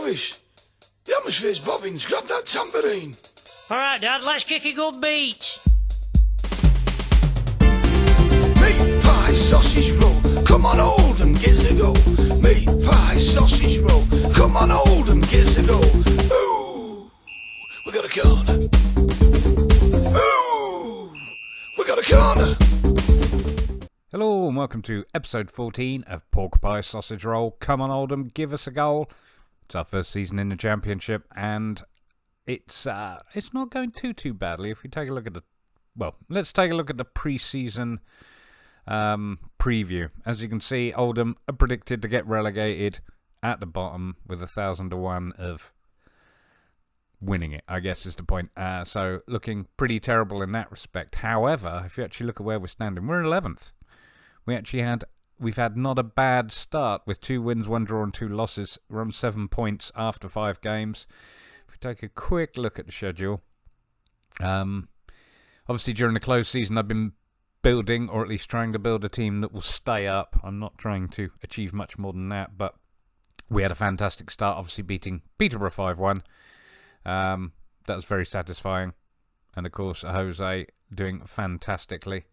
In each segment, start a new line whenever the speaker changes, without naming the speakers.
Elvis, the atmosphere's bobbing. Grab that tambourine.
All right, Dad, let's kick a good beat.
Meat pie, sausage roll. Come on, Oldham, gives a go. Meat pie, sausage roll. Come on, Oldham, gives a go. Ooh, we got a corner. Ooh, we got a corner.
Hello and welcome to episode 14 of Pork Pie Sausage Roll. Come on, Oldham, give us a goal. It's our first season in the Championship, and it's not going too badly. If we take a look at let's take a look at the pre-season preview. As you can see, Oldham are predicted to get relegated at the bottom with 1,000 to 1 of winning it, I guess is the point. So looking pretty terrible in that respect. However, if you actually look at where we're standing, we're 11th. We've had not a bad start with 2 wins, 1 draw and 2 losses. We're on 7 points after 5 games. If we take a quick look at the schedule, obviously during the closed season I've been building, or at least trying to build, a team that will stay up. I'm not trying to achieve much more than that, but we had a fantastic start, obviously beating Peterborough 5-1. That was very satisfying. And of course Jose doing fantastically.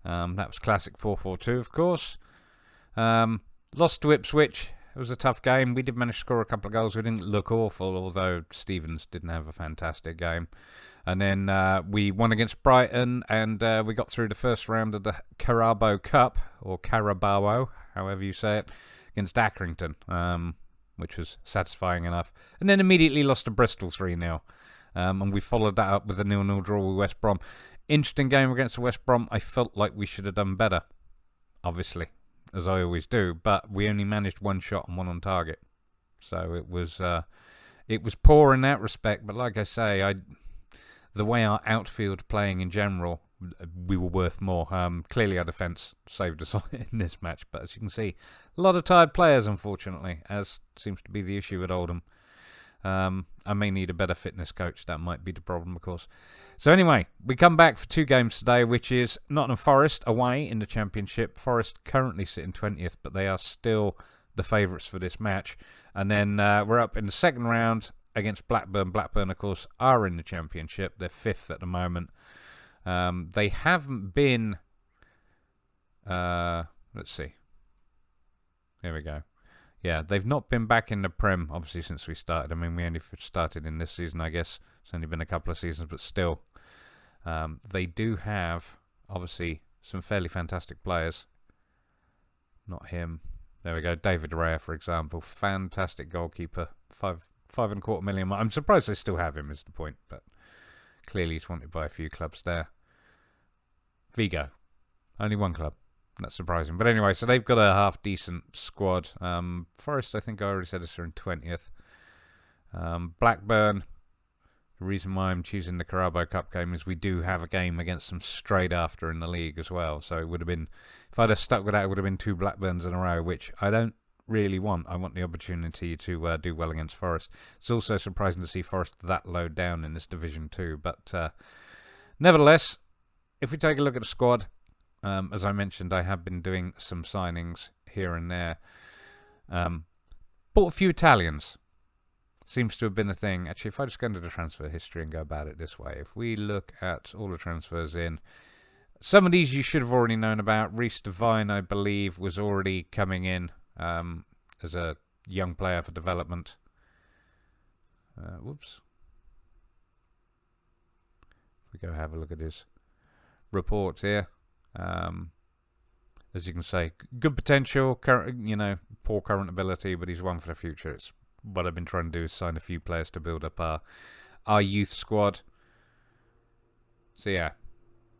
That was classic 4-4-2, of course. Lost to Ipswich. It was a tough game. We did manage to score a couple of goals. We didn't look awful, although Stevens didn't have a fantastic game. And then we won against Brighton, and we got through the first round of the Carabao Cup, or Carabao, however you say it, against Accrington, which was satisfying enough. And then immediately lost to Bristol 3-0. And we followed that up with a 0-0 draw with West Brom. Interesting game against West Brom. I felt like we should have done better, obviously, as I always do. But we only managed 1 shot and 1 on target, so it was poor in that respect. But like I say, the way our outfield playing in general, we were worth more. Clearly, our defence saved us in this match. But as you can see, a lot of tired players, unfortunately, as seems to be the issue at Oldham. I may need a better fitness coach. That might be the problem, of course. So anyway, we come back for 2 games today, which is Nottingham Forest away in the Championship. Forest currently sitting 20th, but they are still the favourites for this match. And then we're up in the second round against Blackburn. Blackburn, of course, are in the Championship. They're 5th at the moment. They haven't been... let's see. Here we go. Yeah, they've not been back in the Prem, obviously, since we started. I mean, we only started in this season, I guess. It's only been a couple of seasons, but still. They do have, obviously, some fairly fantastic players. Not him. There we go. David Raya, for example. Fantastic goalkeeper. 5.25 million. I'm surprised they still have him, is the point. But clearly he's wanted by a few clubs there. Vigo. Only 1 club. That's surprising. But anyway, so they've got a half-decent squad. Forest, I think I already said this, are in 20th. Blackburn, the reason why I'm choosing the Carabao Cup game is we do have a game against them straight after in the league as well. So it would have been, if I'd have stuck with that, it would have been 2 Blackburns in a row, which I don't really want. I want the opportunity to do well against Forest. It's also surprising to see Forest that low down in this Division 2. But nevertheless, if we take a look at the squad, as I mentioned, I have been doing some signings here and there. Bought a few Italians. Seems to have been a thing. Actually, if I just go into the transfer history and go about it this way, if we look at all the transfers in, some of these you should have already known about. Reece Devine, I believe, was already coming in as a young player for development. Whoops. If we go have a look at his report here. As you can say, good potential, poor current ability, but he's one for the future. It's what I've been trying to do, is sign a few players to build up our youth squad. So yeah,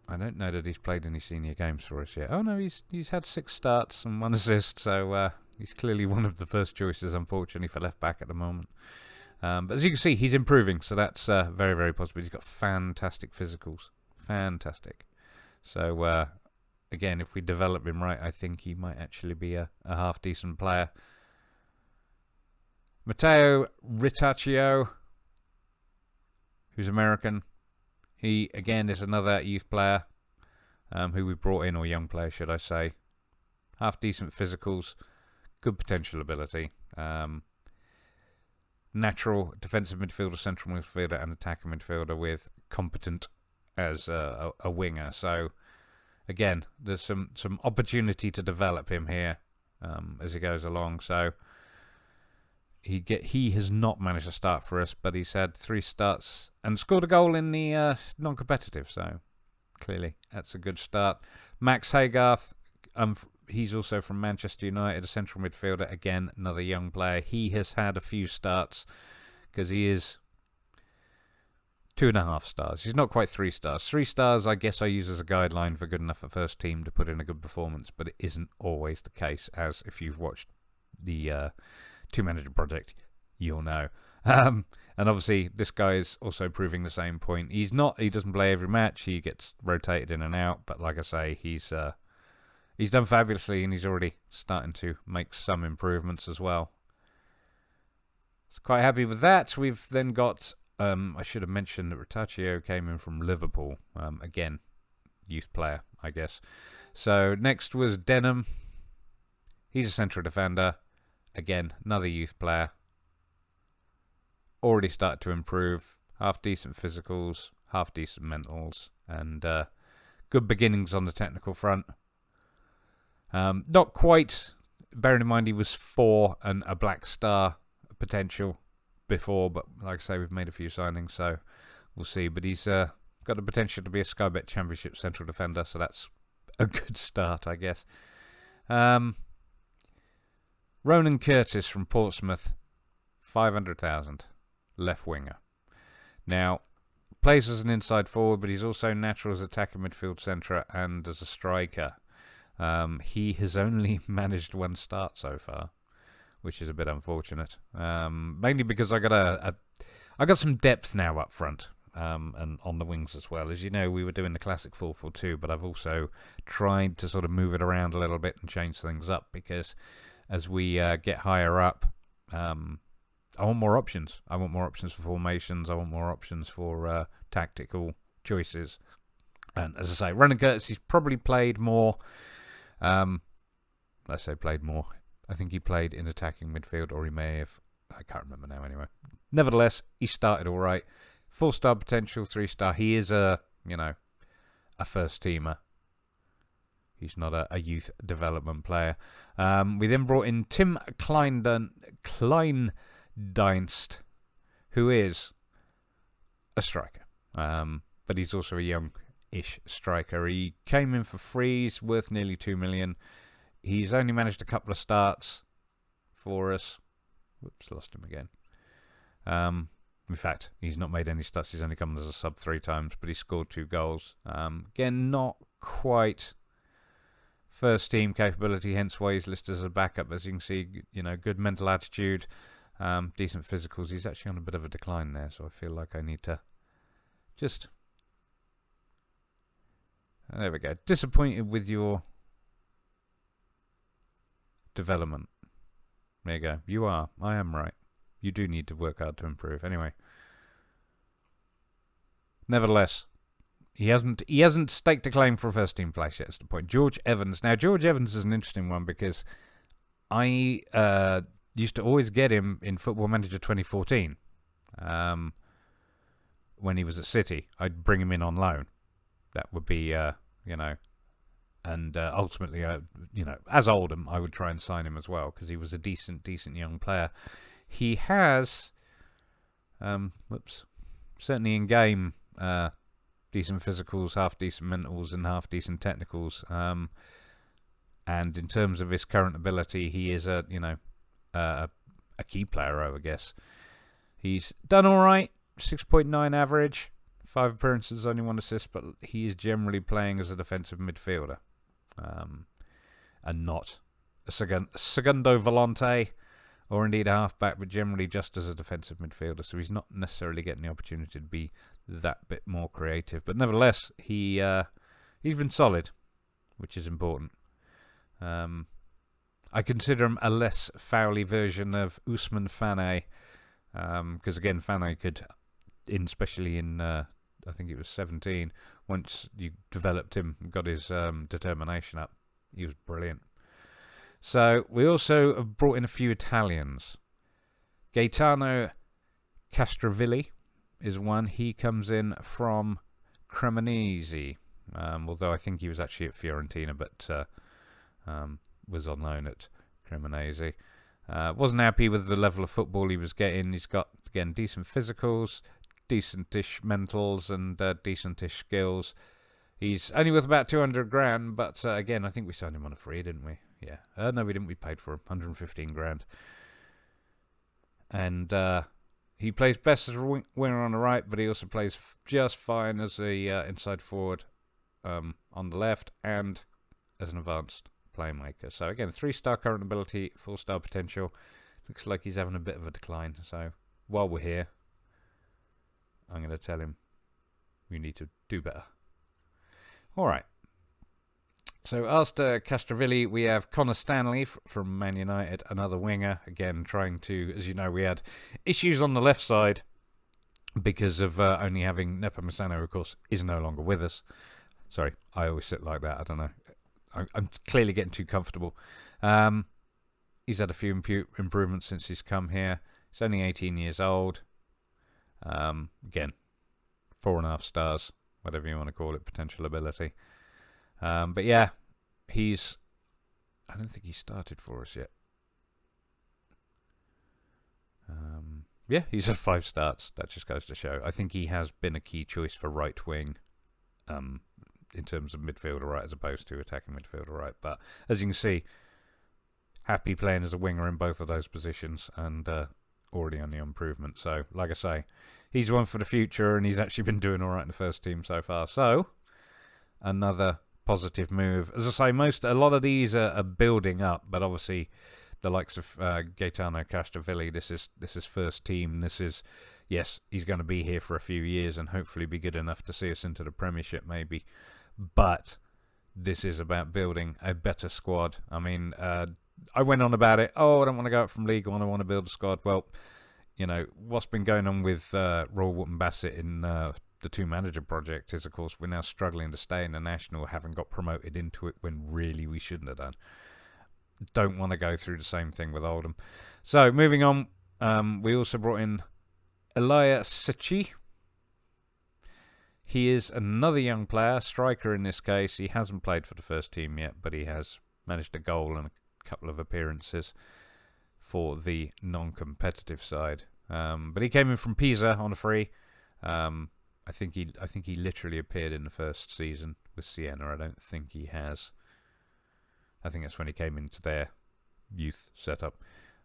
I don't know that he's played any senior games for us yet. Oh no, he's had 6 starts and 1 assist, so he's clearly one of the first choices, unfortunately, for left back at the moment. But as you can see, he's improving, so that's very, very positive. He's got fantastic physicals, fantastic. So again, if we develop him right, I think he might actually be a half-decent player. Matteo Ritaccio, who's American. He, again, is another youth player who we brought in, or young player, should I say. Half-decent physicals, good potential ability. natural defensive midfielder, central midfielder, and attacking midfielder with competent as a winger. So again, there's some opportunity to develop him here as he goes along. So he has not managed to start for us, but he's had 3 starts and scored a goal in the non-competitive. So clearly that's a good start. Max Haygarth, he's also from Manchester United, a central midfielder. Again, another young player. He has had a few starts because he is 2.5 stars. He's not quite 3 stars. 3 stars, I guess I use as a guideline for good enough for first team to put in a good performance, but it isn't always the case, as if you've watched the Two-Manager Project, you'll know. And obviously, this guy is also proving the same point. He doesn't play every match. He gets rotated in and out, but like I say, he's done fabulously, and he's already starting to make some improvements as well. So quite happy with that. We've then got, I should have mentioned that Rotaccio came in from Liverpool. Again, youth player, I guess. So next was Denham. He's a central defender. Again, another youth player. Already started to improve. Half decent physicals, half decent mentals, and good beginnings on the technical front. Not quite, bearing in mind he was 4 and a black star potential before, but like I say, we've made a few signings, so we'll see. But he's got the potential to be a Sky Bet Championship central defender, so that's a good start, I guess. Ronan Curtis from Portsmouth, 500,000, left winger. Now, plays as an inside forward, but he's also natural as attacking midfield centre and as a striker. He has only managed 1 start so far, which is a bit unfortunate. Mainly because I got some depth now up front, and on the wings as well. As you know, we were doing the classic 4-4-2, but I've also tried to sort of move it around a little bit and change things up, because as we get higher up, I want more options. I want more options for formations. I want more options for tactical choices. And as I say, Ronan Curtis, he's probably played more. Let's say played more. I think he played in attacking midfield, or he may have. I can't remember now anyway. Nevertheless, he started all right. 4-star potential, 3-star. He is a first teamer. He's not a youth development player. We then brought in Tim Kleindienst, who is a striker. But he's also a young-ish striker. He came in for free. He's worth nearly 2 million. He's only managed a couple of starts for us. Whoops, lost him again. In fact, he's not made any starts. He's only come as a sub 3 times, but he scored 2 goals. Again, not quite first team capability, hence why he's listed as a backup. As you can see, good mental attitude, decent physicals. He's actually on a bit of a decline there, so I feel like I need to just... There we go. Disappointed with your development. There you go. You are. I am right. You do need to work hard to improve. Anyway. Nevertheless, he hasn't staked a claim for a first team place yet. That's the point. George Evans. Now, George Evans is an interesting one because I used to always get him in Football Manager 2014. When he was at City, I'd bring him in on loan. That would be, and ultimately, as Oldham, I would try and sign him as well because he was a decent young player. He has, certainly in game, decent physicals, half decent mentals, and half decent technicals. And in terms of his current ability, he is a key player, I would guess. He's done all right, 6.9 average. 5 appearances, only 1 assist, but he is generally playing as a defensive midfielder, and not a segundo volante, or indeed a halfback, but generally just as a defensive midfielder. So he's not necessarily getting the opportunity to be that bit more creative. But nevertheless, he's been solid, which is important. I consider him a less foul-y version of Ousmane Fane, because again, Fane could, especially in I think it was 17, once you developed him, got his determination up, he was brilliant. So we also have brought in a few Italians. Gaetano Castrovilli is one. He comes in from Cremonese, although I think he was actually at Fiorentina, but was on loan at Cremonese. Wasn't happy with the level of football he was getting. He's got, again, decent physicals, decentish mentals, and decentish skills. He's only worth about 200 grand, but again, I think we signed him on a free, didn't we? Yeah. No, we didn't. We paid for him 115 grand. And he plays best as a winger on the right, but he also plays just fine as a inside forward on the left and as an advanced playmaker. So again, 3-star current ability, 4-star potential. Looks like he's having a bit of a decline. So while we're here, I'm going to tell him we need to do better. All right. So after Castrovilli, we have Connor Stanley from Man United, another winger. Again, trying to, as you know, we had issues on the left side because of only having Nepomuceno, of course, is no longer with us. Sorry, I always sit like that. I don't know. I'm clearly getting too comfortable. He's had a few improvements since he's come here. He's only 18 years old. Again, 4.5 stars, whatever you want to call it, potential ability. But yeah, I don't think he started for us yet. Yeah, he's had 5 starts. That just goes to show. I think he has been a key choice for right wing, in terms of midfielder right as opposed to attacking midfielder right. But as you can see, happy playing as a winger in both of those positions and already on the improvement. So, like I say, he's one for the future, and he's actually been doing all right in the first team so far. So, another positive move. As I say, a lot of these are building up, but obviously the likes of Gaetano Castrovilli, this is first team. This is, yes, he's going to be here for a few years and hopefully be good enough to see us into the Premiership maybe. But this is about building a better squad. I mean, I went on about it. Oh, I don't want to go up from League One. I want to build a squad. Well, you know, what's been going on with Royal Wootton Bassett in the 2-manager project is, of course, we're now struggling to stay in the National, having got promoted into it when really we shouldn't have done. Don't want to go through the same thing with Oldham. So, moving on, we also brought in Elia Sechi. He is another young player, striker in this case. He hasn't played for the first team yet, but he has managed a goal and a couple of appearances for the non-competitive side. But he came in from Pisa on a free. I think he literally appeared in the first season with Siena. I don't think he has. I think that's when he came into their youth setup.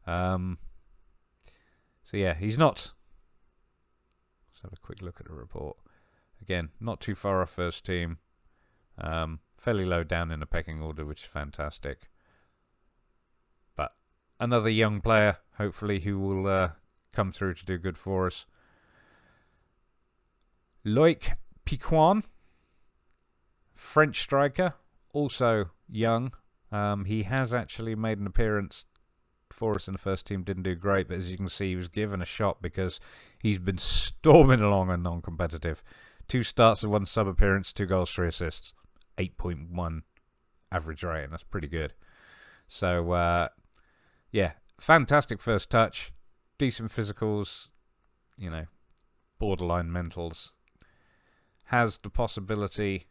So yeah, he's not. Let's have a quick look at the report. Again, not too far off first team. Fairly low down in the pecking order, which is fantastic. But another young player, hopefully, who will come through to do good for us. Loic Piquan, French striker, also young. He has actually made an appearance for us in the first team, didn't do great, but as you can see, he was given a shot because he's been storming along on non-competitive. 2 starts and 1 sub-appearance, 2 goals, 3 assists, 8.1 average rating. That's pretty good. So, yeah, fantastic first touch, decent physicals, you know, borderline mentals. Has the possibility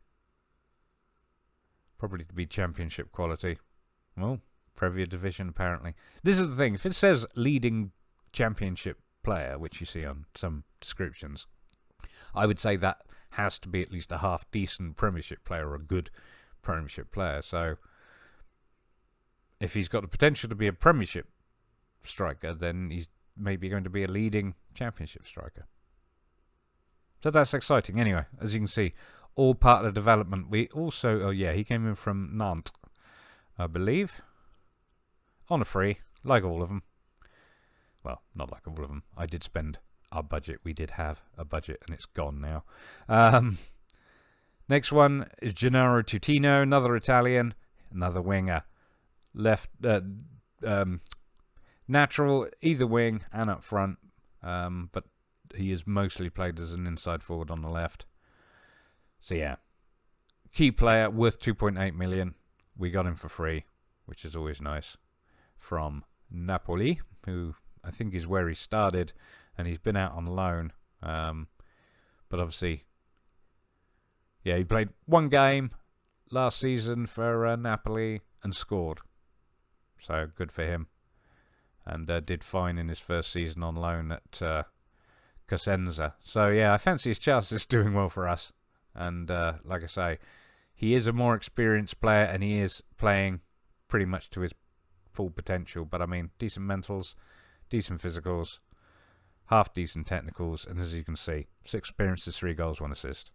probably to be championship quality. Well, Premier Division apparently. This is the thing. If it says leading championship player, which you see on some descriptions, I would say that has to be at least a half decent Premiership player or a good Premiership player. So if he's got the potential to be a Premiership striker, then he's maybe going to be a leading Championship striker. So that's exciting. Anyway, as you can see, all part of the development. We also, oh yeah, he came in from Nantes, I believe, on a free, like all of them. Well, not like all of them. I did spend our budget. We did have a budget, and it's gone now. Next one is Gennaro Tutino, another Italian, another winger. Left, natural, either wing and up front, but he is mostly played as an inside forward on the left. So yeah, key player, worth 2.8 million. We got him for free, which is always nice. From Napoli, who I think is where he started, and he's been out on loan. But obviously, yeah, he played one game last season for Napoli and scored. So good for him. And did fine in his first season on loan at Cosenza. So yeah, I fancy his chances doing well for us. And like I say, he is a more experienced player, and he is playing pretty much to his full potential. But I mean, decent mentals, decent physicals, half decent technicals, and as you can see, 6 appearances, 3 goals, 1 assist.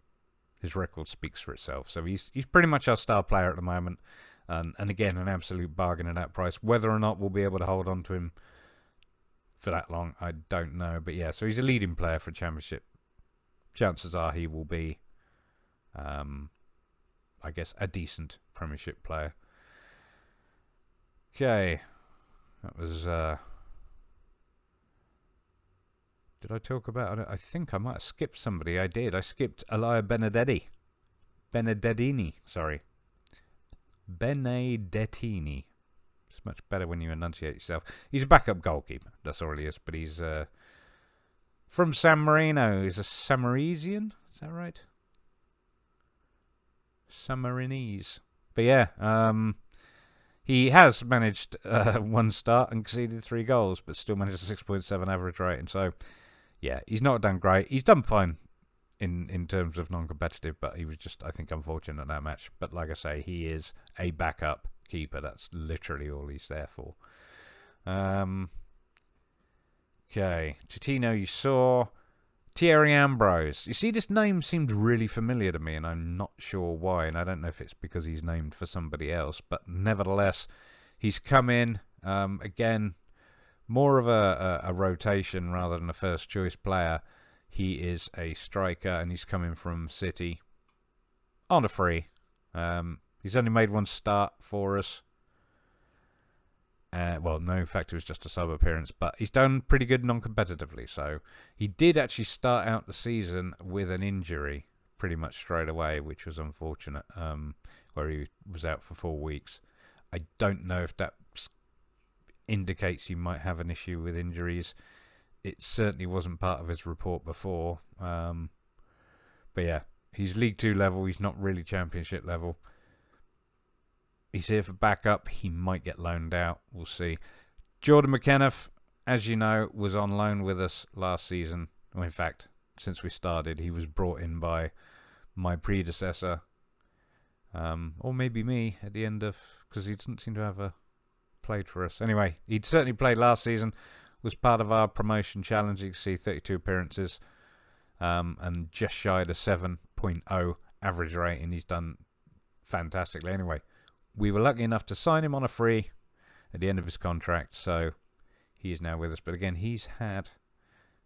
His record speaks for itself. So he's pretty much our star player at the moment. And again, an absolute bargain at that price. Whether or not we'll be able to hold on to him for that long, I don't know. But yeah, so he's a leading player for Championship. Chances are he will be, I guess, a decent Premiership player. Okay. That was... Did I talk about it? I think I might have skipped somebody. I did. I skipped Elia Benedettini. Sorry. Benedettini. It's much better when you enunciate yourself. He's a backup goalkeeper. That's all he is. But he's from San Marino. He's a Samaresian. Is that right? Samarinese. But yeah, he has managed 1 start and conceded 3 goals, but still managed a 6.7 average rating. So, yeah, he's not done great. He's done fine in terms of non-competitive, but he was just, I think, unfortunate in that match. But like I say, he is a backup keeper. That's literally all he's there for. Okay, Titino, you saw. Thierry Ambrose. You see, this name seemed really familiar to me, and I'm not sure why, and I don't know if it's because he's named for somebody else, but nevertheless, he's come in, again, more of a rotation rather than a first-choice player. He is a striker, and he's coming from City on a free. He's only made 1 start for us. Well, no, in fact, it was just a sub appearance, but he's done pretty good non-competitively. So he did actually start out the season with an injury pretty much straight away, which was unfortunate, where he was out for 4 weeks. I don't know if that indicates he might have an issue with injuries. It certainly wasn't part of his report before. But yeah, he's League 2 level. He's not really Championship level. He's here for backup. He might get loaned out. We'll see. Jordan McKenna, as you know, was on loan with us last season. Well, in fact, since we started, he was brought in by my predecessor. Or maybe me at the end of... because he doesn't seem to have played for us. Anyway, he'd certainly played last season. Was part of our promotion challenge. You can see 32 appearances. And just shy of a 7.0 average rating. He's done fantastically. Anyway, we were lucky enough to sign him on a free at the end of his contract, so he is now with us. But again, he's had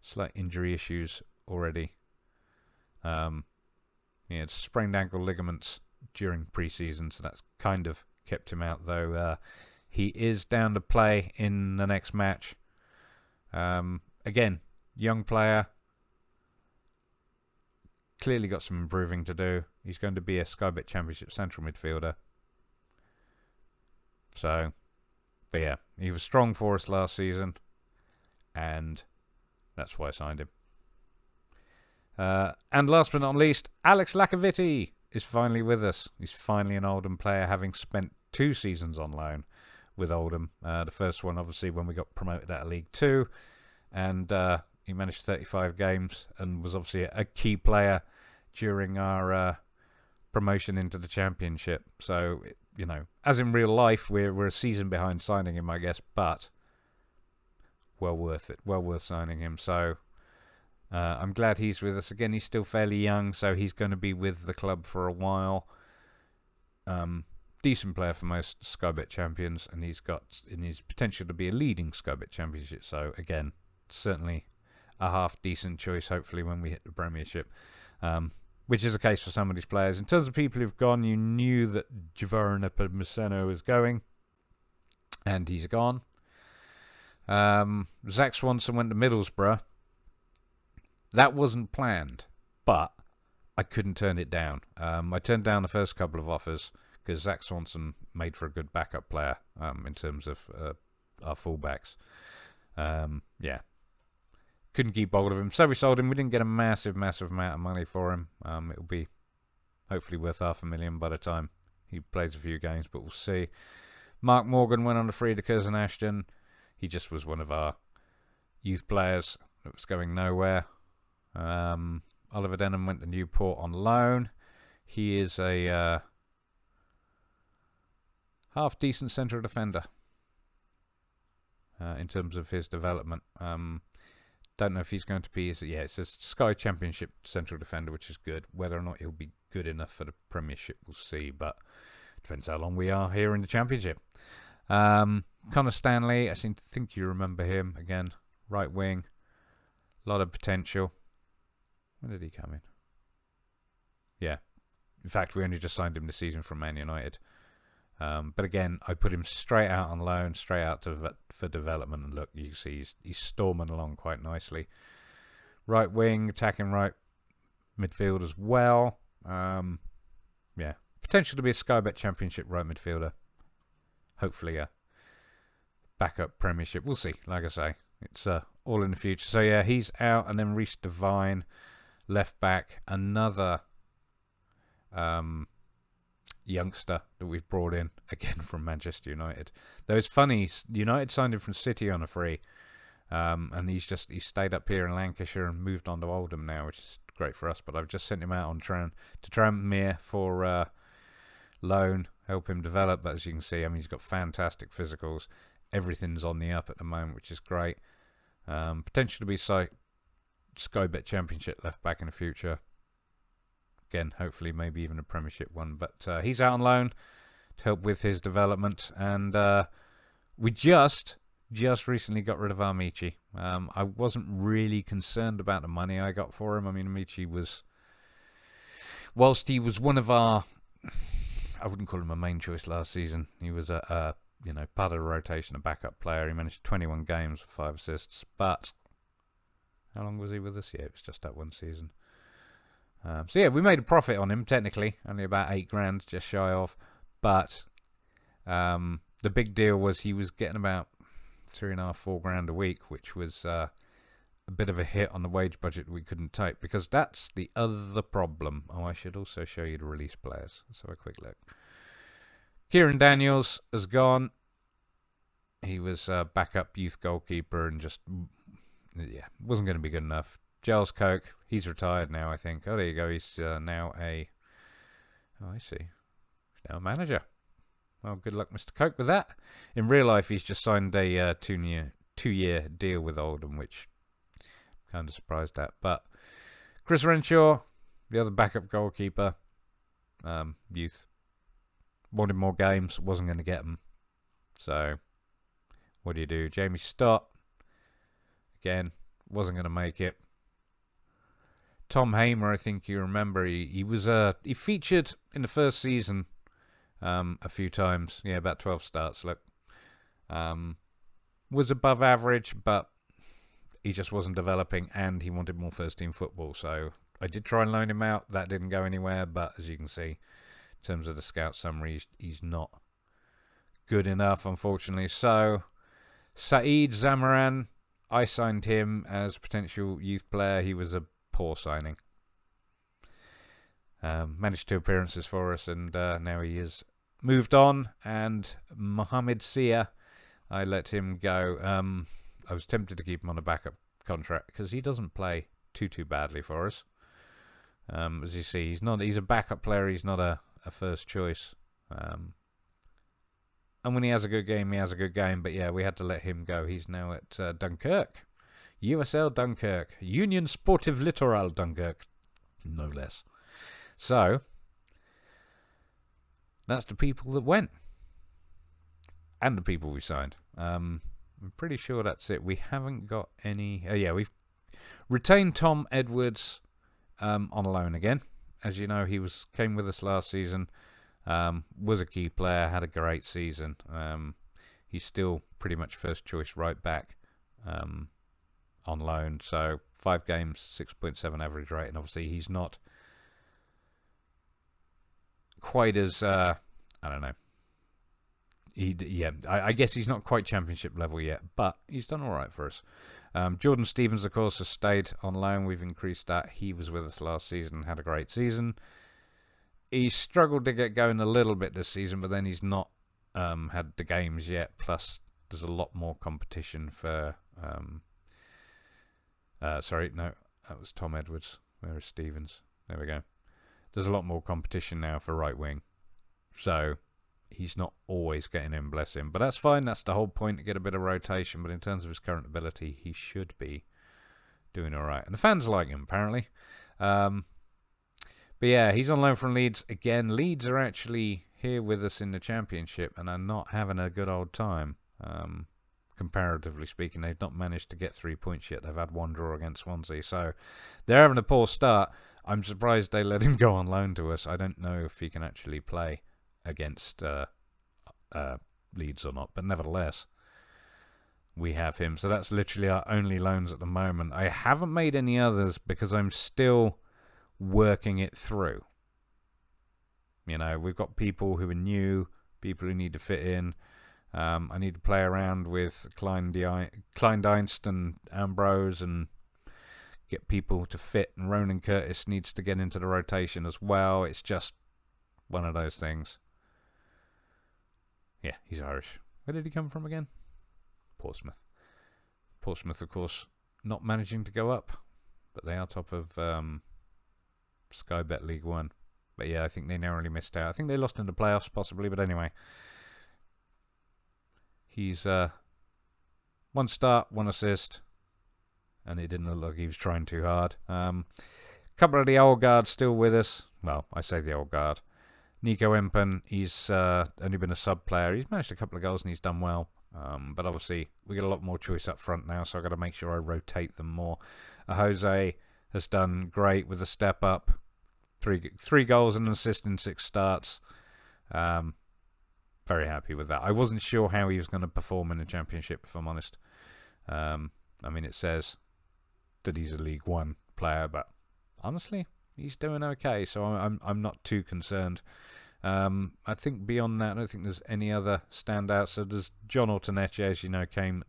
slight injury issues already. He had sprained ankle ligaments during pre-season, so that's kind of kept him out, though he is down to play in the next match. Again, young player. Clearly got some improving to do. He's going to be a Sky Bet Championship central midfielder. So, but yeah, he was strong for us last season, and that's why I signed him. And last but not least, Alex Lacaviti is finally with us. He's finally an Oldham player, having spent 2 seasons on loan with Oldham. The first one, obviously, when we got promoted out of League 2, and he managed 35 games and was obviously a key player during our promotion into the Championship. So, you know, as in real life, we're a season behind signing him, I guess, but well worth it. Well worth signing him. So I'm glad he's with us. Again, he's still fairly young, so he's going to be with the club for a while. Decent player for most Sky Bet champions, and he's got in his potential to be a leading Sky Bet championship. So again, certainly a half decent choice, hopefully, when we hit the Premiership. Which is the case for some of these players. In terms of people who've gone, you knew that Giovanni Nepomuceno was going, and he's gone. Zach Swanson went to Middlesbrough. That wasn't planned, but I couldn't turn it down. I turned down the first couple of offers because Zach Swanson made for a good backup player in terms of our fullbacks. Yeah. Couldn't keep hold of him. So we sold him. We didn't get a massive amount of money for him. It'll be hopefully worth $500,000 by the time he plays a few games, but we'll see. Mark Morgan went on a free to Curzon Ashton. He just was one of our youth players that was going nowhere. Oliver Denham went to Newport on loan. He is a half-decent central defender in terms of his development. Don't know if he's going to be... it says Sky Championship central defender, which is good. Whether or not he'll be good enough for the Premiership, we'll see. But depends how long we are here in the Championship. Connor Stanley, I think you remember him. Again, right wing. A lot of potential. When did he come in? Yeah. In fact, we only just signed him this season from Man United. But again, I put him straight out on loan, straight out for development. And look, you see he's storming along quite nicely. Right wing, attacking right midfield as well. Yeah. Potential to be a Sky Bet Championship right midfielder. Hopefully a backup Premiership. We'll see. Like I say, it's all in the future. So yeah, he's out. And then Reece Devine, left back, another youngster that we've brought in again from Manchester United. Though it's funny, United signed him from City on a free, and he stayed up here in Lancashire and moved on to Oldham now, which is great for us. But I've just sent him out on to Tranmere for loan, help him develop. But as you can see, I mean, he's got fantastic physicals. Everything's on the up at the moment, which is great. Potential to be Sky Bet Championship left back in the future. Again, hopefully maybe even a Premiership one. But he's out on loan to help with his development. And we just recently got rid of Amici. I wasn't really concerned about the money I got for him. I mean, Amici was... Whilst he was one of our... I wouldn't call him a main choice last season. He was a part of the rotation, a backup player. He managed 21 games with 5 assists. But how long was he with us? Yeah, it was just that one season. So yeah, we made a profit on him, technically. Only about $8,000, just shy of. But the big deal was he was getting about $3,500, $4,000 a week, which was a bit of a hit on the wage budget we couldn't take, because that's the other problem. Oh, I should also show you the release players. Let's have a quick look. Kieran Daniels has gone. He was a backup youth goalkeeper and just, wasn't going to be good enough. Giles Coke, he's retired now, I think. Oh, there you go. He's now I see. He's now a manager. Well, good luck, Mr. Coke, with that. In real life, he's just signed a two-year deal with Oldham, which I'm kind of surprised at. But Chris Renshaw, the other backup goalkeeper, youth, wanted more games, wasn't going to get them. So, what do? Jamie Stott, again, wasn't going to make it. Tom Hamer, I think you remember, he featured in the first season a few times. Yeah, about 12 starts. Look, was above average, but he just wasn't developing, and he wanted more first team football. So I did try and loan him out. That didn't go anywhere. But as you can see, in terms of the scout summary, he's not good enough, unfortunately. So Saeed Zamaran, I signed him as potential youth player. He was a poor signing. Managed 2 appearances for us, and now he is moved on. And Mohamed Sia, I let him go. I was tempted to keep him on a backup contract because he doesn't play too badly for us. As you see, he's a backup player. He's not a first choice. And when he has a good game, he has a good game. But yeah, we had to let him go. He's now at Dunkirk. USL Dunkirk. Union Sportive Littoral Dunkirk. No less. So, that's the people that went. And the people we signed. I'm pretty sure that's it. We haven't got any... Oh yeah, we've retained Tom Edwards on loan again. As you know, he came with us last season. Was a key player, had a great season. He's still pretty much first choice right back on loan. So 5 games, 6.7 average rate, and obviously he's not quite as I guess he's not quite championship level yet, but he's done all right for us. Jordan Stevens, of course, has stayed on loan. We've increased that. He was with us last season and had a great season. He's struggled to get going a little bit this season, but then he's not had the games yet. Plus, there's a lot more competition for... sorry, no, that was Tom Edwards. Where is Stevens? There we go. There's a lot more competition now for right wing. So... he's not always getting in, bless him. But that's fine. That's the whole point, to get a bit of rotation. But in terms of his current ability, he should be doing all right. And the fans like him, apparently. But yeah, he's on loan from Leeds. Again, Leeds are actually here with us in the Championship and are not having a good old time. Comparatively speaking, they've not managed to get 3 points yet. They've had one draw against Swansea. So they're having a poor start. I'm surprised they let him go on loan to us. I don't know if he can actually play against Leeds or not, but nevertheless we have him, so that's literally our only loans at the moment. I haven't made any others because I'm still working it through. You know, we've got people who are new, people who need to fit in. I need to play around with Kleindienst and Ambrose and get people to fit, and Ronan Curtis needs to get into the rotation as well. It's just one of those things. Yeah, he's Irish. Where did he come from again? Portsmouth. Portsmouth, of course, not managing to go up, but they are top of Sky Bet League One. But yeah, I think they narrowly missed out. I think they lost in the playoffs, possibly, but anyway. He's one start, one assist, and it didn't look like he was trying too hard. Couple of the old guard still with us. Well, I say the old guard. Nico Empen, he's only been a sub player. He's managed a couple of goals and he's done well. But obviously, we get a lot more choice up front now, so I've got to make sure I rotate them more. Jose has done great with a step up. Three goals and an assist in 6 starts. Very happy with that. I wasn't sure how he was going to perform in the Championship, if I'm honest. I mean, it says that he's a League One player, but honestly, he's doing okay, so I'm not too concerned. I think beyond that, I don't think there's any other standouts. So there's John Ortoneche, as you know, came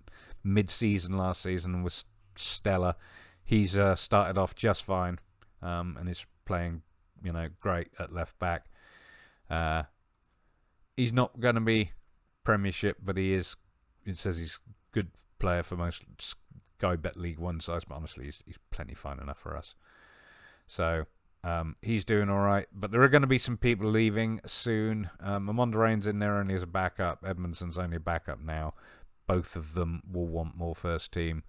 mid-season last season and was stellar. He's started off just fine and is playing, great at left back. He's not going to be Premiership, but he is. It says he's a good player for most Sky Bet League One sides, but honestly, he's plenty fine enough for us. So he's doing all right, but there are going to be some people leaving soon. Amondarain's in there only as a backup. Edmondson's only a backup now. Both of them will want more first team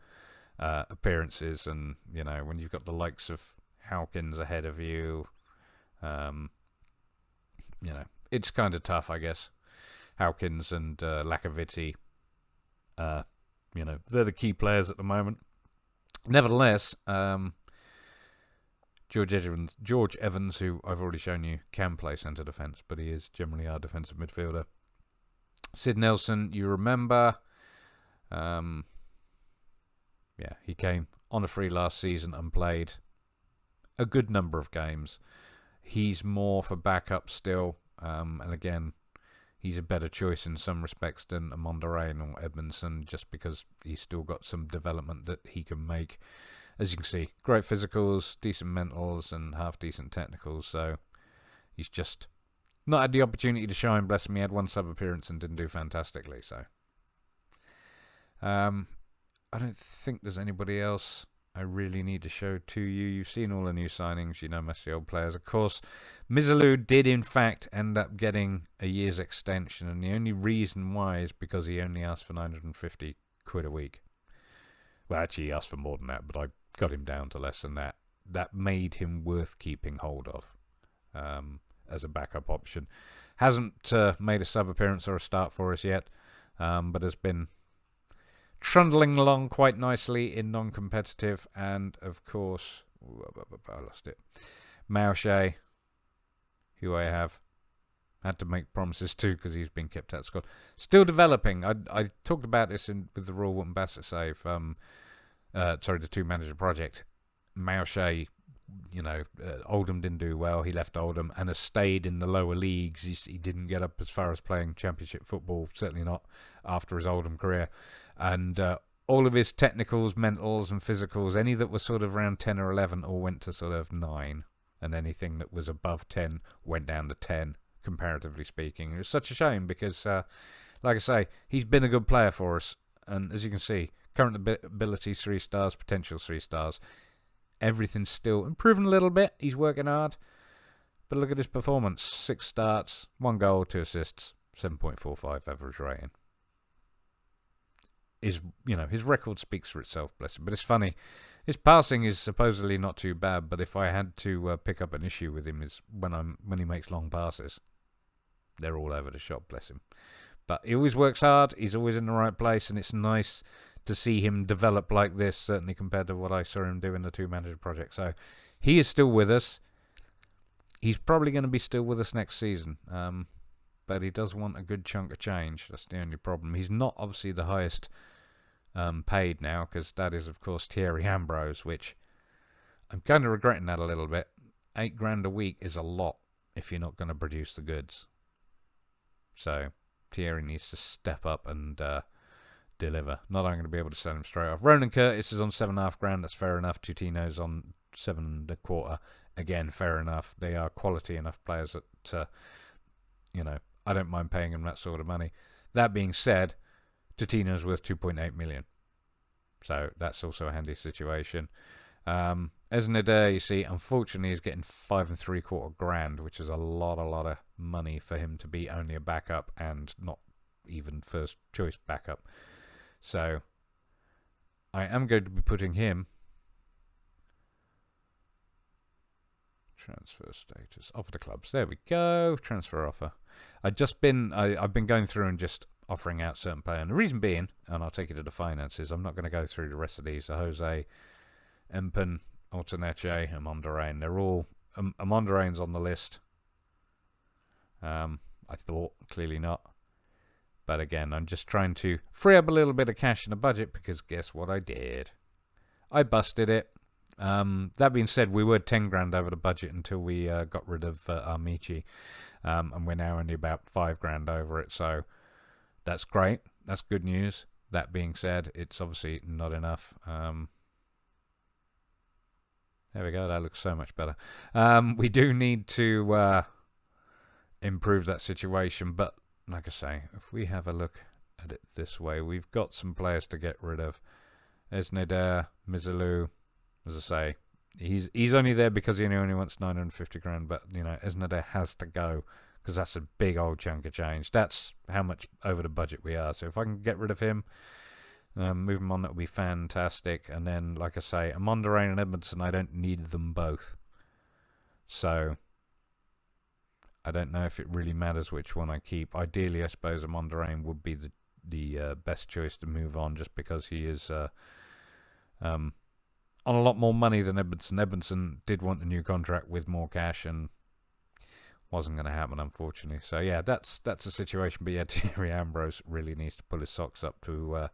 appearances, and when you've got the likes of Hawkins ahead of you, it's kind of tough, I guess. Hawkins and Lacoviti, they're the key players at the moment. Nevertheless, George Evans, who I've already shown you, can play centre defence, but he is generally our defensive midfielder. Sid Nelson, you remember, he came on a free last season and played a good number of games. He's more for backup still, and again, he's a better choice in some respects than Amondarain or Edmondson, just because he's still got some development that he can make. As you can see, great physicals, decent mentals, and half-decent technicals, so he's just not had the opportunity to shine. Bless him, he had one sub-appearance and didn't do fantastically, so. I don't think there's anybody else I really need to show to you. You've seen all the new signings, most of the old players. Of course, Mizalou did, in fact, end up getting a year's extension, and the only reason why is because he only asked for 950 quid a week. Well, actually, he asked for more than that, but I got him down to less than that. That made him worth keeping hold of as a backup option. Hasn't made a sub-appearance or a start for us yet, but has been trundling along quite nicely in non-competitive. And, of course, I lost it. Maochet, who I have had to make promises to because he's been kept out of squad. Still developing. I talked about this with the Royal Wootton Bassett save. The two-manager project. Maochet Oldham didn't do well. He left Oldham and has stayed in the lower leagues. He didn't get up as far as playing Championship football, certainly not after his Oldham career. And all of his technicals, mentals and physicals, any that were sort of around 10 or 11, all went to sort of 9. And anything that was above 10 went down to 10, comparatively speaking. It was such a shame because, like I say, he's been a good player for us. And as you can see, current abilities 3 stars, potential 3 stars. Everything's still improving a little bit. He's working hard. But look at his performance. 6 starts, 1 goal, 2 assists, 7.45 average rating. His record speaks for itself, bless him. But it's funny. His passing is supposedly not too bad, but if I had to pick up an issue with him is when he makes long passes. They're all over the shop, bless him. But he always works hard. He's always in the right place, and it's nice to see him develop like this, certainly compared to what I saw him do in the 2-manager project. So he is still with us. He's probably going to be still with us next season, but he does want a good chunk of change. That's the only problem. He's not obviously the highest paid now, because that is, of course, Thierry Ambrose, which I'm kind of regretting that a little bit. $8,000 a week is a lot if you're not going to produce the goods. So Thierry needs to step up and deliver. Not I'm going to be able to sell him straight off. Ronan Curtis is on $7,500. That's fair enough. Tutino's on 7.25. Again, fair enough. They are quality enough players that I don't mind paying them that sort of money. That being said, Tutino's worth 2.8 million. So that's also a handy situation. Esnader, you see, unfortunately is getting $5.75 which is a lot of money for him to be only a backup and not even first choice backup. So I am going to be putting him transfer status offer to clubs. There we go. Transfer offer. I've been going through and just offering out certain players. And the reason being, and I'll take you to the finances, I'm not going to go through the rest of these. So Jose, Empen, Ortaneche, and Mondarain. They're all... Mondarain's on the list. I thought, clearly not. But again, I'm just trying to free up a little bit of cash in the budget, because guess what I did? I busted it. That being said, we were 10 grand over the budget until we got rid of Amici. And we're now only about 5 grand over it, so that's great. That's good news. That being said, it's obviously not enough. There we go. That looks so much better. We do need to improve that situation, but like I say, if we have a look at it this way, we've got some players to get rid of. Esnader, Mizalou, as I say, he's only there because he only wants 950 grand, but Esnader has to go because that's a big old chunk of change. That's how much over the budget we are. So if I can get rid of him, move him on, that would be fantastic. And then, like I say, Mondarain and Edmondson, I don't need them both. So I don't know if it really matters which one I keep. Ideally, I suppose Mondarain would be the best choice to move on, just because he is on a lot more money than Edmondson. Edmondson did want a new contract with more cash, and wasn't going to happen, unfortunately. So yeah, that's a situation. But yeah, Thierry Ambrose really needs to pull his socks up to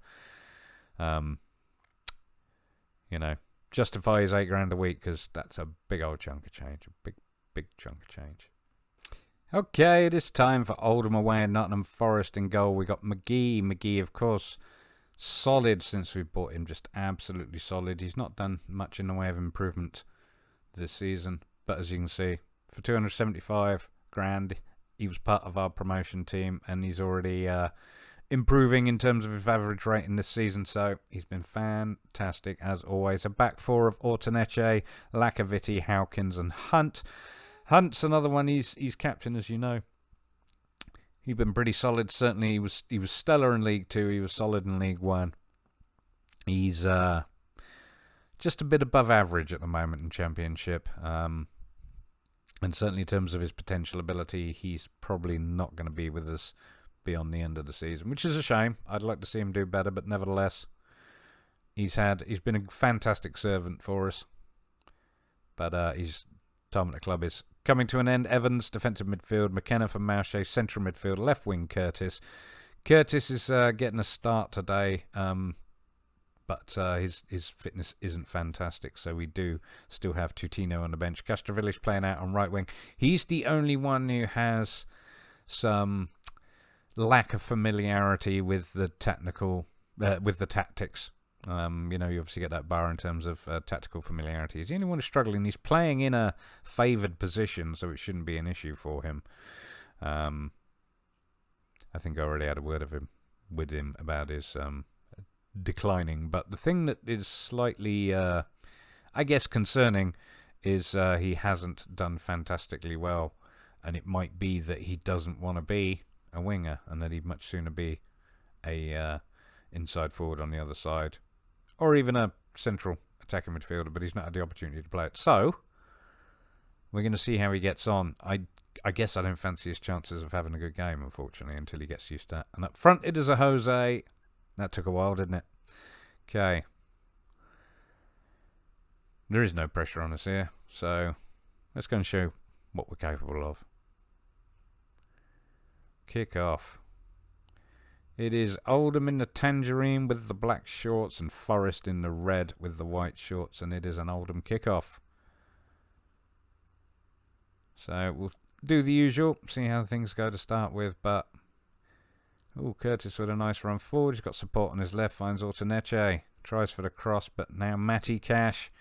justify his $8,000 a week, because that's a big old chunk of change, a big chunk of change. Okay, it is time for Oldham away and Nottingham Forest in goal. We got McGee. McGee, of course, solid since we bought him, just absolutely solid. He's not done much in the way of improvement this season, but as you can see, for 275 grand, he was part of our promotion team, and he's already improving in terms of his average rating this season, so he's been fantastic as always. A back four of Ortaneche, Lacaviti, Howkins and Hunt. Hunt's another one. He's captain, as you know. He's been pretty solid. Certainly, he was stellar in League 2. He was solid in League 1. He's just a bit above average at the moment in Championship. And certainly in terms of his potential ability, he's probably not going to be with us beyond the end of the season, which is a shame. I'd like to see him do better, but nevertheless, he's been a fantastic servant for us. But his time at the club is coming to an end. Evans, defensive midfield. McKenna from Mouche, central midfield. Left wing, Curtis. Curtis is getting a start today. but his fitness isn't fantastic, so we do still have Tutino on the bench. Castrovilli's playing out on right wing. He's the only one who has some lack of familiarity with the with the tactics. You obviously get that bar in terms of tactical familiarity. He's the only one who's struggling. He's playing in a favoured position, so it shouldn't be an issue for him. I think I already had a word with him about his declining. But the thing that is slightly, I guess, concerning is he hasn't done fantastically well, and it might be that he doesn't want to be a winger, and that he'd much sooner be a inside forward on the other side, or even a central attacking midfielder, but he's not had the opportunity to play it. So we're going to see how he gets on. I guess I don't fancy his chances of having a good game, unfortunately, until he gets used to that. And up front, it is a Jose. That took a while, didn't it? Okay. There is no pressure on us here, so let's go and show what we're capable of. Kick off. It is Oldham in the tangerine with the black shorts and Forest in the red with the white shorts, and it is an Oldham kickoff. So we'll do the usual, see how things go to start with, but Curtis with a nice run forward. He's got support on his left, finds Ortaneche, tries for the cross, but now Matty Cash,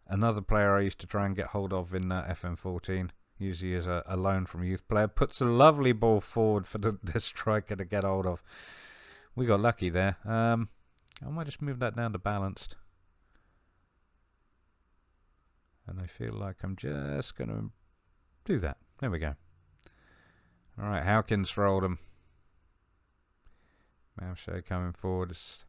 another player I used to try and get hold of in FM14, usually as a loan from a youth player, puts a lovely ball forward for the striker to get hold of. We got lucky there. I might just move that down to balanced. And I feel like I'm just going to do that. There we go. Alright, Hawkins for Oldham. Malshay coming forward. It's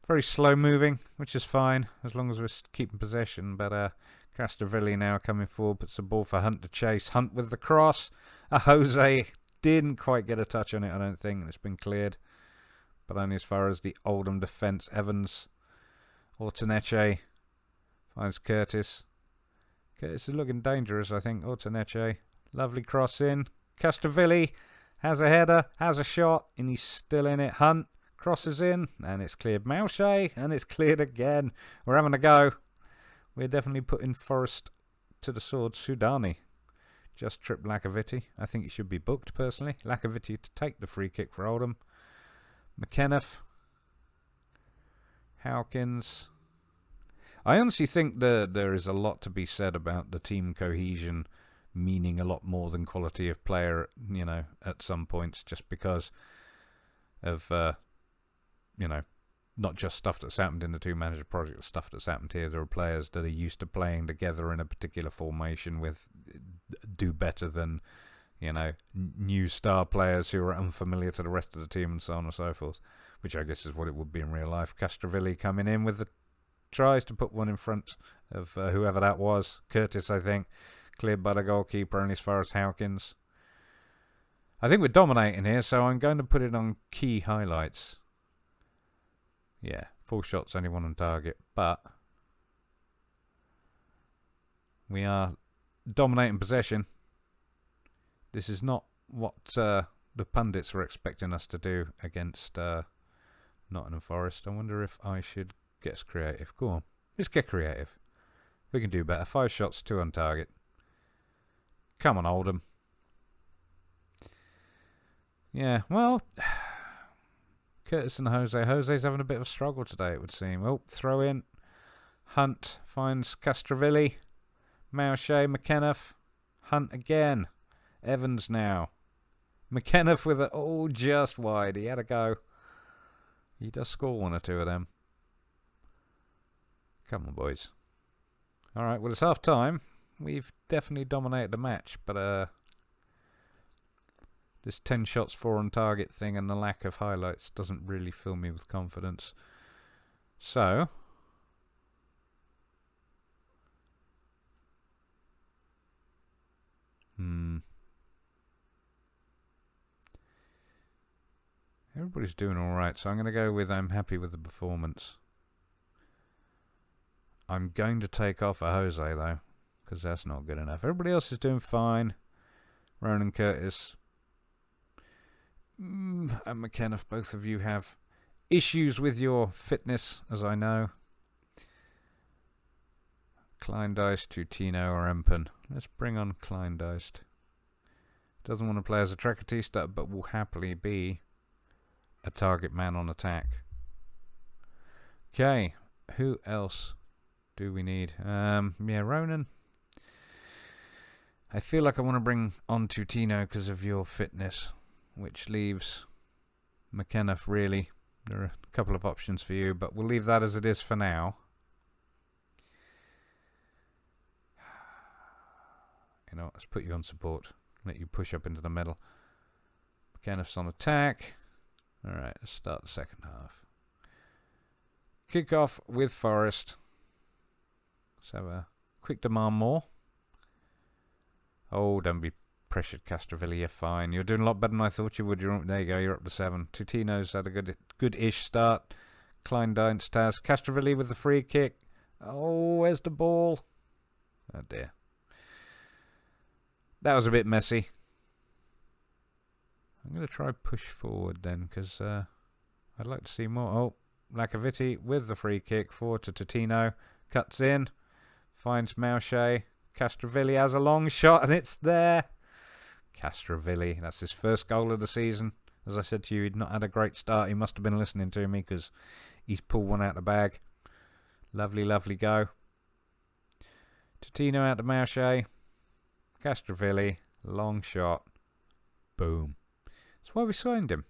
very slow moving, which is fine, as long as we're keeping possession. But Castrovilli now coming forward, puts the ball for Hunt to chase. Hunt with the cross. Jose didn't quite get a touch on it, I don't think. It's been cleared, but only as far as the Oldham defence. Evans, Ortaneche finds Curtis. Curtis is looking dangerous, I think. Ortaneche, lovely cross in. Castrovilli has a header, has a shot, and he's still in it. Hunt crosses in, and it's cleared. Malshay, and it's cleared again. We're having a go. We're definitely putting Forest to the sword. Sudani just tripped Lacoviti. I think he should be booked, personally. Lacoviti to take the free kick for Oldham. McKenna, Hawkins. I honestly think there is a lot to be said about the team cohesion meaning a lot more than quality of player, at some points, just because of, not just stuff that's happened in the two-manager project, stuff that's happened here. There are players that are used to playing together in a particular formation do better than, new star players who are unfamiliar to the rest of the team, and so on and so forth, which I guess is what it would be in real life. Castrovilli coming in with the tries to put one in front of whoever that was. Curtis, I think. Cleared by the goalkeeper, only as far as Hawkins. I think we're dominating here, so I'm going to put it on key highlights. Yeah, 4 shots, only 1 on target, but we are dominating possession. This is not what the pundits were expecting us to do against Nottingham Forest. I wonder if I should get creative. Go on, let's get creative. We can do better. 5 shots, 2 on target. Come on, Oldham. Yeah, well, Curtis and Jose. Jose's having a bit of a struggle today, it would seem. Oh, throw in. Hunt finds Castrovilli. Malshay, McKenna. Hunt again. Evans now. McKenna with it. Oh, just wide. He had a go. He does score 1 or 2 of them. Come on, boys. Alright, well, it's half time. We've definitely dominated the match, but this 10 shots, 4 on target thing and the lack of highlights doesn't really fill me with confidence. So, everybody's doing alright, so I'm going to go with I'm happy with the performance. I'm going to take off a Jose, though, because that's not good enough. Everybody else is doing fine. Ronan Curtis and McKenna, both of you have issues with your fitness, as I know. Kleindienst, Tutino, or Empen. Let's bring on Kleindienst. Doesn't want to play as a Trecatista, but will happily be a target man on attack. Okay, who else do we need? Yeah, Ronan. I feel like I want to bring on Tutino because of your fitness, which leaves McKenna really. There are a couple of options for you, but we'll leave that as it is for now. You know, let's put you on support. Let you push up into the middle. McKenneth's on attack. Alright, let's start the second half. Kick off with Forest. Let's have a quick demand more. Oh, don't be pressured, Castrovilli. You're fine. You're doing a lot better than I thought you would. There you go. You're up to 7. Tutino's had a good-ish start. Kleindienst has Castrovilli with the free kick. Oh, where's the ball? Oh dear. That was a bit messy. I'm going to try push forward then, because I'd like to see more. Oh, Lacaviti with the free kick forward to Tutino. Cuts in. Finds Mauche. Castrovilli has a long shot, and it's there. Castrovilli, that's his first goal of the season. As I said to you, he'd not had a great start. He must have been listening to me, because he's pulled one out of the bag. Lovely, lovely go. Tutino out to Mauche. Castrovilli, long shot. Boom. That's why we signed him.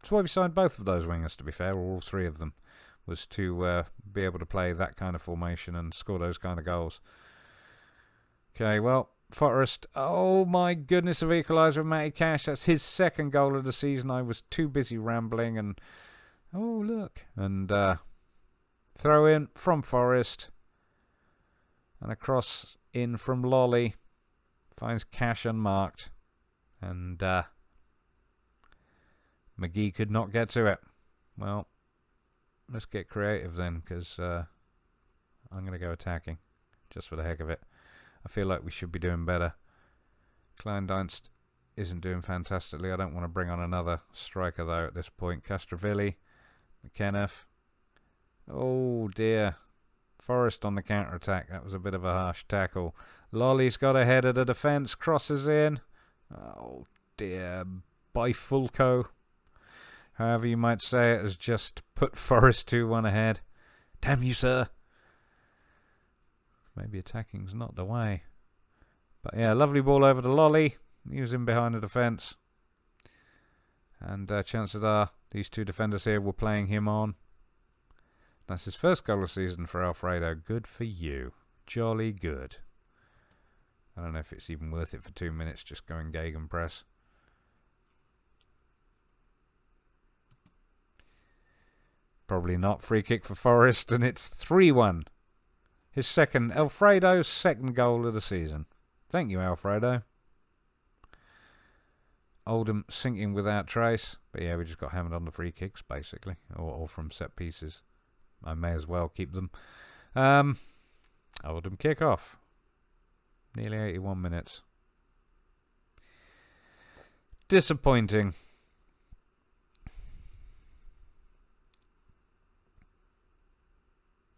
That's why we signed both of those wingers, to be fair, or all three of them, was to be able to play that kind of formation and score those kind of goals. Okay, well, Forrest, oh my goodness, of equaliser of Matty Cash. That's his second goal of the season. I was too busy rambling and, oh look, and throw in from Forrest and a cross in from Lolly. Finds Cash unmarked, and McGee could not get to it. Well, let's get creative then, because I'm going to go attacking, just for the heck of it. I feel like we should be doing better. Kleindienst isn't doing fantastically. I don't want to bring on another striker, though, at this point. Castrovilli, McKenna. Oh, dear. Forrest on the counter-attack. That was a bit of a harsh tackle. Lolly's got ahead of the defence. Crosses in. Oh, dear. Bifulco, however you might say it, has just put Forrest 2-1 ahead. Damn you, sir. Maybe attacking's not the way. But yeah, lovely ball over to Lolly. He was in behind the defence. And chances are these two defenders here were playing him on. That's his first goal of the season for Alfredo. Good for you. Jolly good. I don't know if it's even worth it for 2 minutes just going gegenpress. Probably not. Free kick for Forrest, and it's 3-1. His second, Alfredo's second goal of the season. Thank you, Alfredo. Oldham sinking without trace. But yeah, we just got hammered on the free kicks, basically. Or from set pieces. I may as well keep them. Oldham kick-off. Nearly 81 minutes. Disappointing.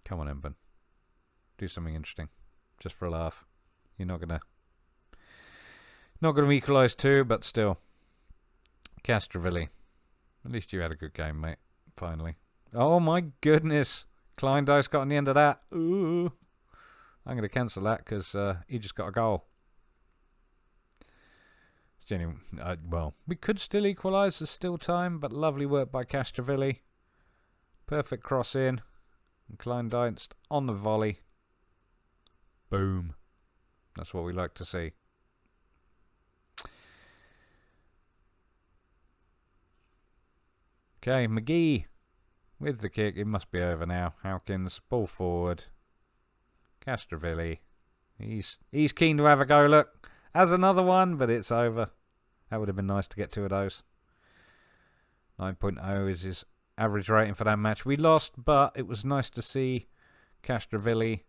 Come on, Emben. Do something interesting. Just for a laugh. You're not gonna equalise too, but still. Castrovilli. At least you had a good game, mate. Finally. Oh my goodness. Kleindienst got on the end of that. Ooh. I'm going to cancel that because he just got a goal. Well, we could still equalise. There's still time, but lovely work by Castrovilli. Perfect cross in. And Kleindienst on the volley. Boom. That's what we like to see. Okay, McGee with the kick. It must be over now. Howkins, ball forward. Castrovilli. He's keen to have a go. Look, has another one, but it's over. That would have been nice to get 2 of those. 9.0 is his average rating for that match. We lost, but it was nice to see Castrovilli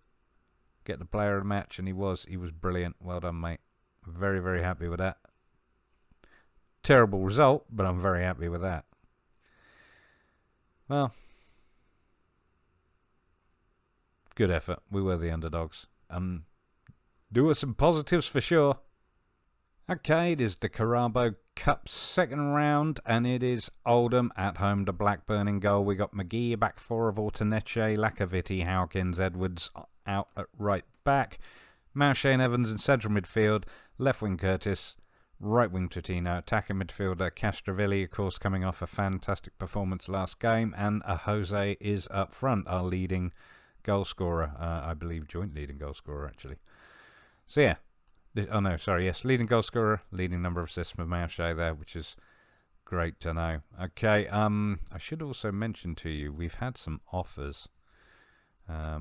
get the player of the match, and he was brilliant. Well done, mate. Very, very happy with that. Terrible result, but I'm very happy with that. Well, good effort. We were the underdogs. do us some positives for sure. Okay, it is the Carabo Cup second round, and it is Oldham at home to Blackburn in goal. We got McGee back four of Ortaneche, Lacaviti, Howkins, Edwards out at right back, Mouche and Evans in central midfield, left wing Curtis, right wing Totino, attacking midfielder Castrovilli, of course, coming off a fantastic performance last game, and Jose is up front, our leading goal scorer, I believe joint leading goal scorer actually. So yeah. Leading goal scorer, leading number of assists for Mouche there, which is great to know. Okay, I should also mention to you, we've had some offers. I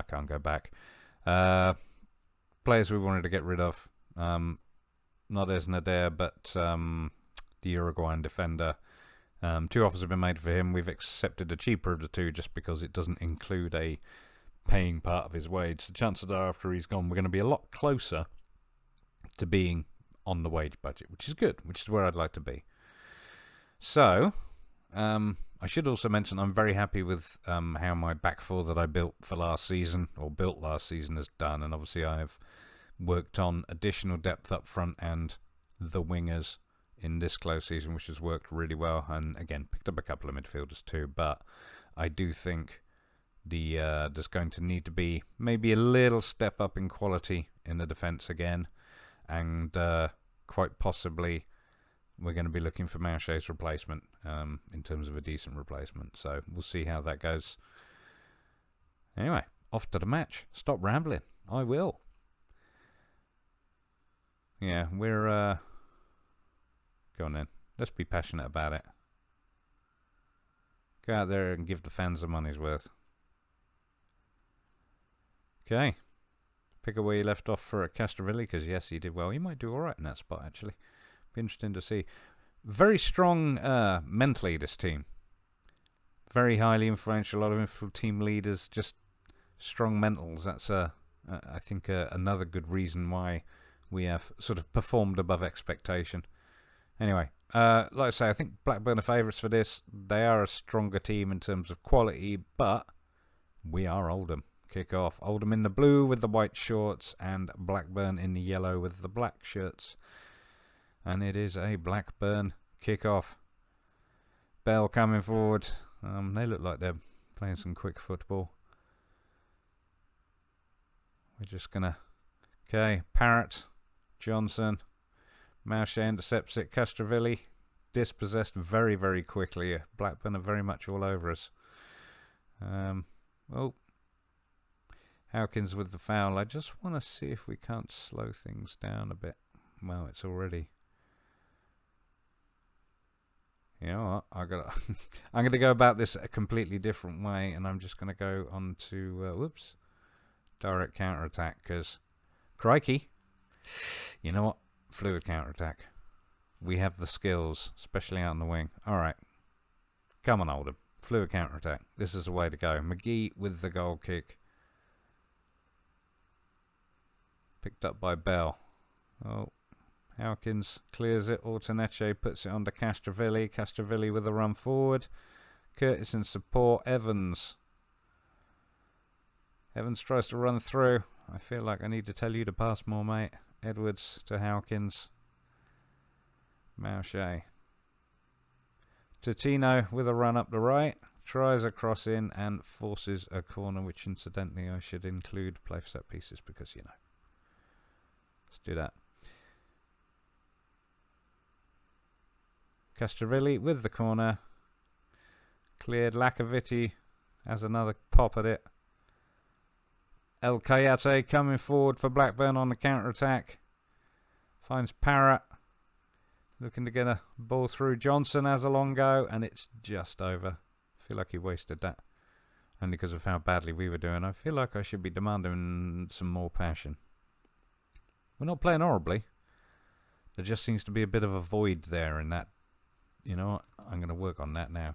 can't go back. Players we wanted to get rid of. Not Esnader, but the Uruguayan defender. 2 offers have been made for him. We've accepted the cheaper of the 2 just because it doesn't include a paying part of his wage. The chances are after he's gone, we're going to be a lot closer to being on the wage budget, which is good, which is where I'd like to be. So, I should also mention I'm very happy with how my back four that I built last season has done, and obviously I've worked on additional depth up front and the wingers in this close season, which has worked really well, and again picked up a couple of midfielders too, but I do think there's going to need to be maybe a little step up in quality in the defence again, and quite possibly we're going to be looking for Mouche's replacement in terms of a decent replacement. So we'll see how that goes. Anyway, off to the match. Stop rambling. I will. Yeah, we're... Go on then. Let's be passionate about it. Go out there and give the fans the money's worth. Okay. Pick up where you left off for Castrovilli, because yes, he did well. He might do alright in that spot, actually. Be interesting to see. Very strong mentally, this team. Very highly influential, a lot of team leaders, just strong mentals. That's, I think, another good reason why we have sort of performed above expectation. Anyway, like I say, I think Blackburn are favourites for this. They are a stronger team in terms of quality, but we are Oldham. Kick off. Oldham in the blue with the white shorts, and Blackburn in the yellow with the black shirts. And it is a Blackburn kick off. Bell coming forward. They look like they're playing some quick football. We're just gonna... Okay, Parrott, Johnson, Mouche intercepts it. Castrovilli dispossessed very, very quickly. Blackburn are very much all over us. Howkins with the foul. I just want to see if we can't slow things down a bit. Well, it's already... You know what? I'm going to go about this a completely different way, and I'm just going to go on to... direct counter-attack, because... Crikey! You know what? Fluid counter-attack. We have the skills, especially out on the wing. Alright. Come on, Oldham. Fluid counter-attack. This is the way to go. McGee with the goal kick. Picked up by Bell. Oh, Howkins clears it. Ortaneche puts it on to Castrovilli. Castrovilli with a run forward. Curtis in support. Evans. Evans tries to run through. I feel like I need to tell you to pass more, mate. Edwards to Howkins. Mouche. Totino with a run up the right. Tries a cross in and forces a corner, which incidentally I should include play for set pieces because, you know. Let's do that. Castrovilli with the corner. Cleared. Lacaviti has another pop at it. El Kayate coming forward for Blackburn on the counter-attack. Finds Parrott. Looking to get a ball through. Johnson has a long go, and it's just over. I feel like he wasted that. Only because of how badly we were doing. I feel like I should be demanding some more passion. We're not playing horribly. There just seems to be a bit of a void there in that. You know what? I'm going to work on that now.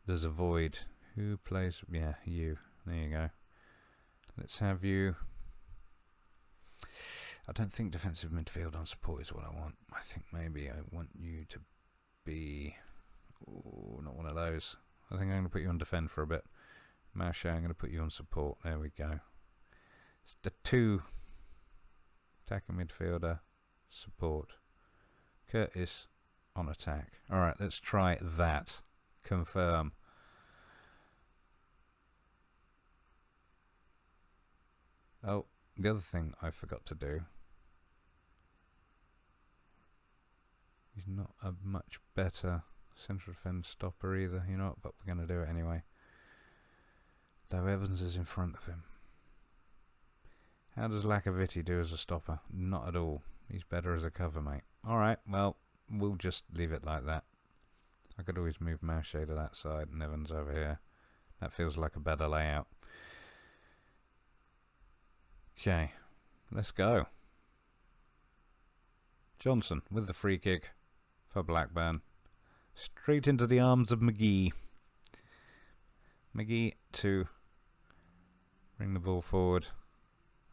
There's a void. Who plays? Yeah, you. There you go. Let's have you. I don't think defensive midfield on support is what I want. I think maybe I want you to be... Ooh, not one of those. I think I'm going to put you on defend for a bit. Mache, I'm going to put you on support. There we go. It's the 2 attacking midfielder support. Curtis on attack. Alright, let's try that. Confirm. Oh, the other thing I forgot to do. He's not a much better central defence stopper either, you know what, but we're going to do it anyway. Though Evans is in front of him. How does Lacaviti do as a stopper? Not at all. He's better as a cover mate. Alright, well, we'll just leave it like that. I could always move Mache to that side and Evans over here. That feels like a better layout. Okay, let's go. Johnson with the free kick for Blackburn. Straight into the arms of McGee. McGee to bring the ball forward.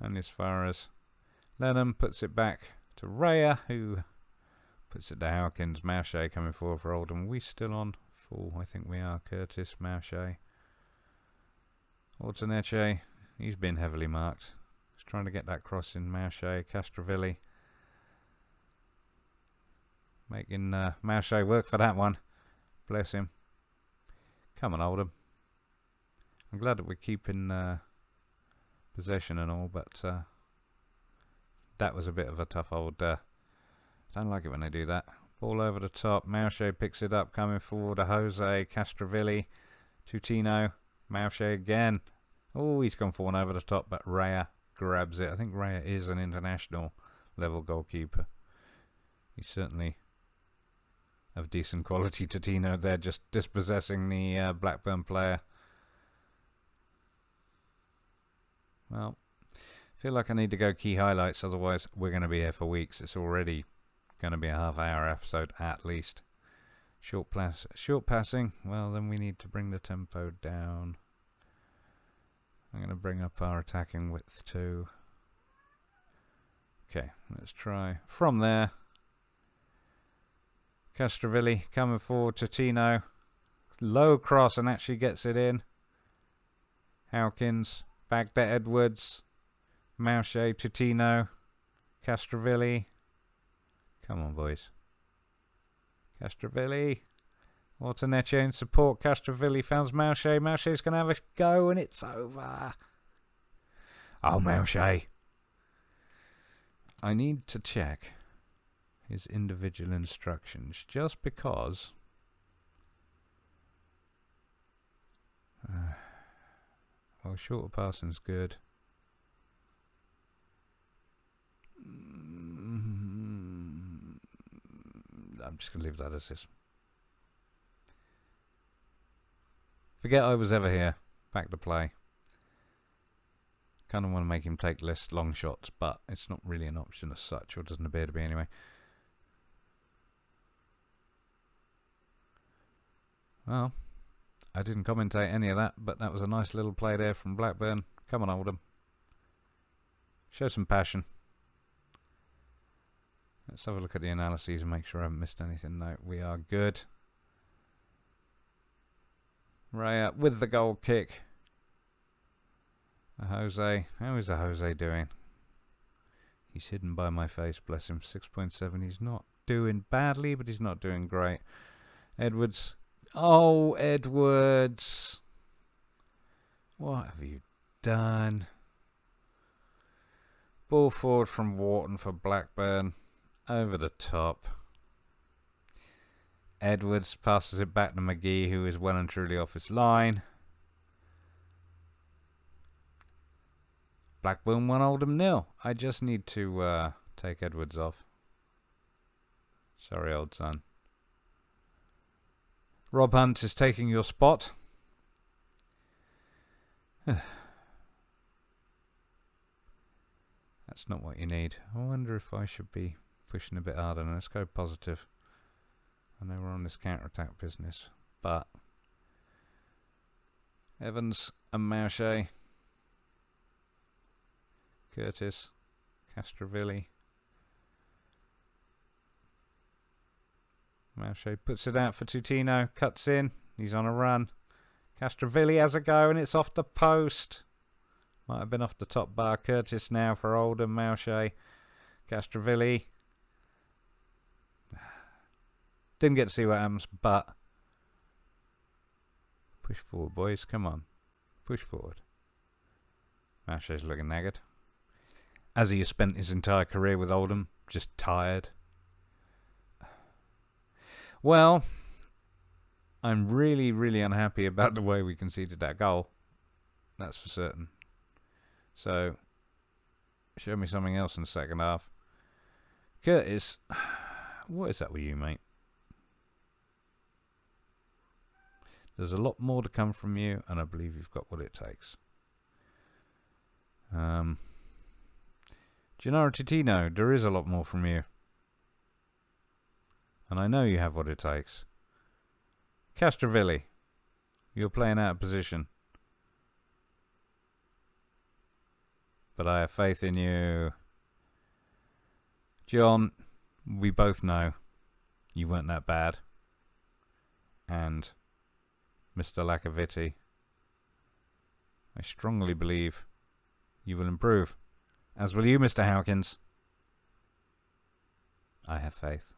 Only as far as Lenham puts it back to Raya, who puts it to Howkins. Mache coming forward for Oldham. Are we still on full? I think we are. Curtis, Mache. Ortaneche, he's been heavily marked. He's trying to get that cross in. Mache, Castrovilli. Making Mache work for that one. Bless him. Come on, Oldham. I'm glad that we're keeping possession and all, but that was a bit of a tough old... don't like it when they do that. Ball over the top. Mache picks it up, coming forward to Jose. Castrovilli. Tutino. Mache again. Oh, he's gone for one over the top, but Raya grabs it. I think Raya is an international level goalkeeper. He's certainly of decent quality. Tutino there, just dispossessing the Blackburn player. Well, I feel like I need to go key highlights, otherwise we're going to be here for weeks. It's already going to be a half-hour episode at least. Short passing. Well, then we need to bring the tempo down. I'm going to bring up our attacking width too. Okay, let's try from there. Castrovilli coming forward to Tino. Low cross and actually gets it in. Howkins. Back to Edwards. Mache to Tino. Castrovilli. Come on, boys. Castrovilli. Ortaneche in support. Castrovilli founds Mache. Mache's going to have a go and it's over. Oh, Mache. I need to check his individual instructions just because well, shorter passing's good. I'm just going to leave that as is. Forget I was ever here. Back to play. Kind of want to make him take less long shots, but it's not really an option as such, or doesn't appear to be anyway. Well, I didn't commentate any of that, but that was a nice little play there from Blackburn. Come on, Oldham. Show some passion. Let's have a look at the analyses and make sure I haven't missed anything. No, we are good. Raya with the goal kick. Jose. How is a Jose doing? He's hidden by my face, bless him. 6.7. He's not doing badly, but he's not doing great. Edwards. Oh, Edwards. What have you done? Ball forward from Wharton for Blackburn. Over the top. Edwards passes it back to McGee, who is well and truly off his line. Blackburn 1, Oldham 0. I just need to take Edwards off. Sorry, old son. Rob Hunt is taking your spot. That's not what you need. I wonder if I should be pushing a bit harder. Let's go positive. I know we're on this counter-attack business, but Evans and Mache. Curtis, Castrovilli. Mache puts it out for Tutino, cuts in, he's on a run. Castrovilli has a go, and it's off the post. Might have been off the top bar. Curtis now for Oldham. Mouchet. Castrovilli. Didn't get to see what happens, but push forward, boys. Come on. Push forward. Mouchet's looking nagged. As he has spent his entire career with Oldham. Just tired. Well, I'm really, really unhappy about the way we conceded that goal. That's for certain. So, show me something else in the second half. Curtis, what is that with you, mate? There's a lot more to come from you, and I believe you've got what it takes. Gennaro Titino, there is a lot more from you. And I know you have what it takes. Castrovilli, you're playing out of position. But I have faith in you. John, we both know you weren't that bad. And Mr. Lacaviti, I strongly believe you will improve. As will you, Mr. Howkins. I have faith.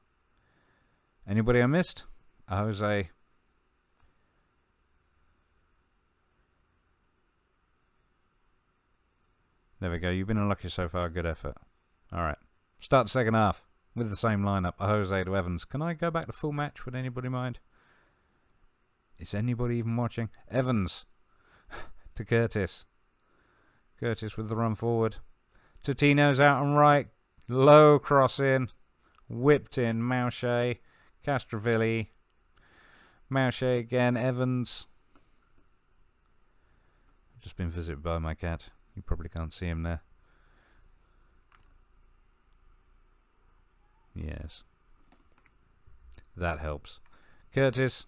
Anybody I missed? Jose. There we go. You've been unlucky so far. Good effort. Alright. Start the second half with the same lineup. Jose to Evans. Can I go back to full match? Would anybody mind? Is anybody even watching? Evans to Curtis. Curtis with the run forward. Totino's out and right. Low cross in. Whipped in. Mouchet. Castrovilli. Mouchet again. Evans. I've just been visited by my cat. You probably can't see him there. Yes. That helps. Curtis.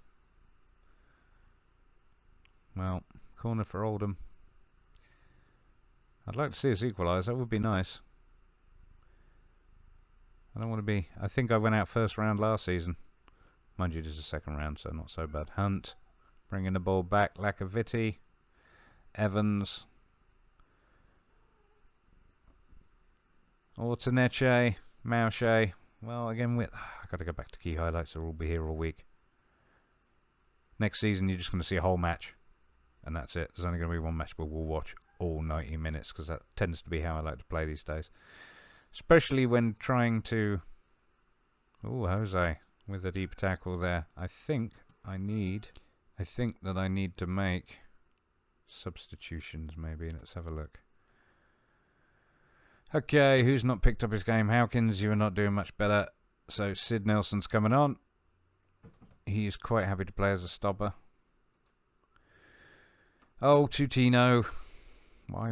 Well, corner for Oldham. I'd like to see us equalise. That would be nice. I don't want to be... I think I went out first round last season. Mind you, this is the second round, so not so bad. Hunt. Bringing the ball back. Lacaviti. Evans. Ortaneche. Mouchet. Well, again, I've got to go back to key highlights, or we'll be here all week. Next season, you're just going to see a whole match. And that's it. There's only going to be one match, but we'll watch all 90 minutes, because that tends to be how I like to play these days. Especially when trying to... Oh, Jose with a deep tackle there. I think that I need to make substitutions, maybe. Let's have a look. Okay, who's not picked up his game? Howkins, you are not doing much better. So Sid Nelson's coming on. He is quite happy to play as a stopper. Oh, Tutino. Why?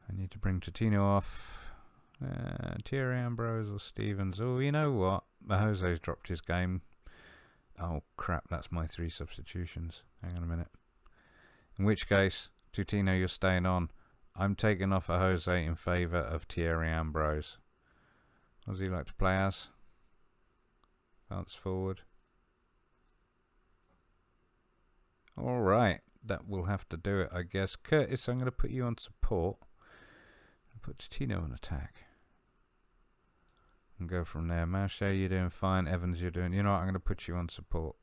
I need to bring Tutino off. Thierry Ambrose or Stevens. Oh, you know what? Jose's dropped his game. Oh, crap. That's my 3 substitutions. Hang on a minute. In which case, Tutino, you're staying on. I'm taking off a Jose in favour of Thierry Ambrose. What does he like to play as? Bounce forward. Alright, that will have to do it, I guess. Curtis, I'm going to put you on support. And put Tino on attack. And go from there. Mouchet, you're doing fine. Evans, you're doing... You know what, I'm going to put you on support.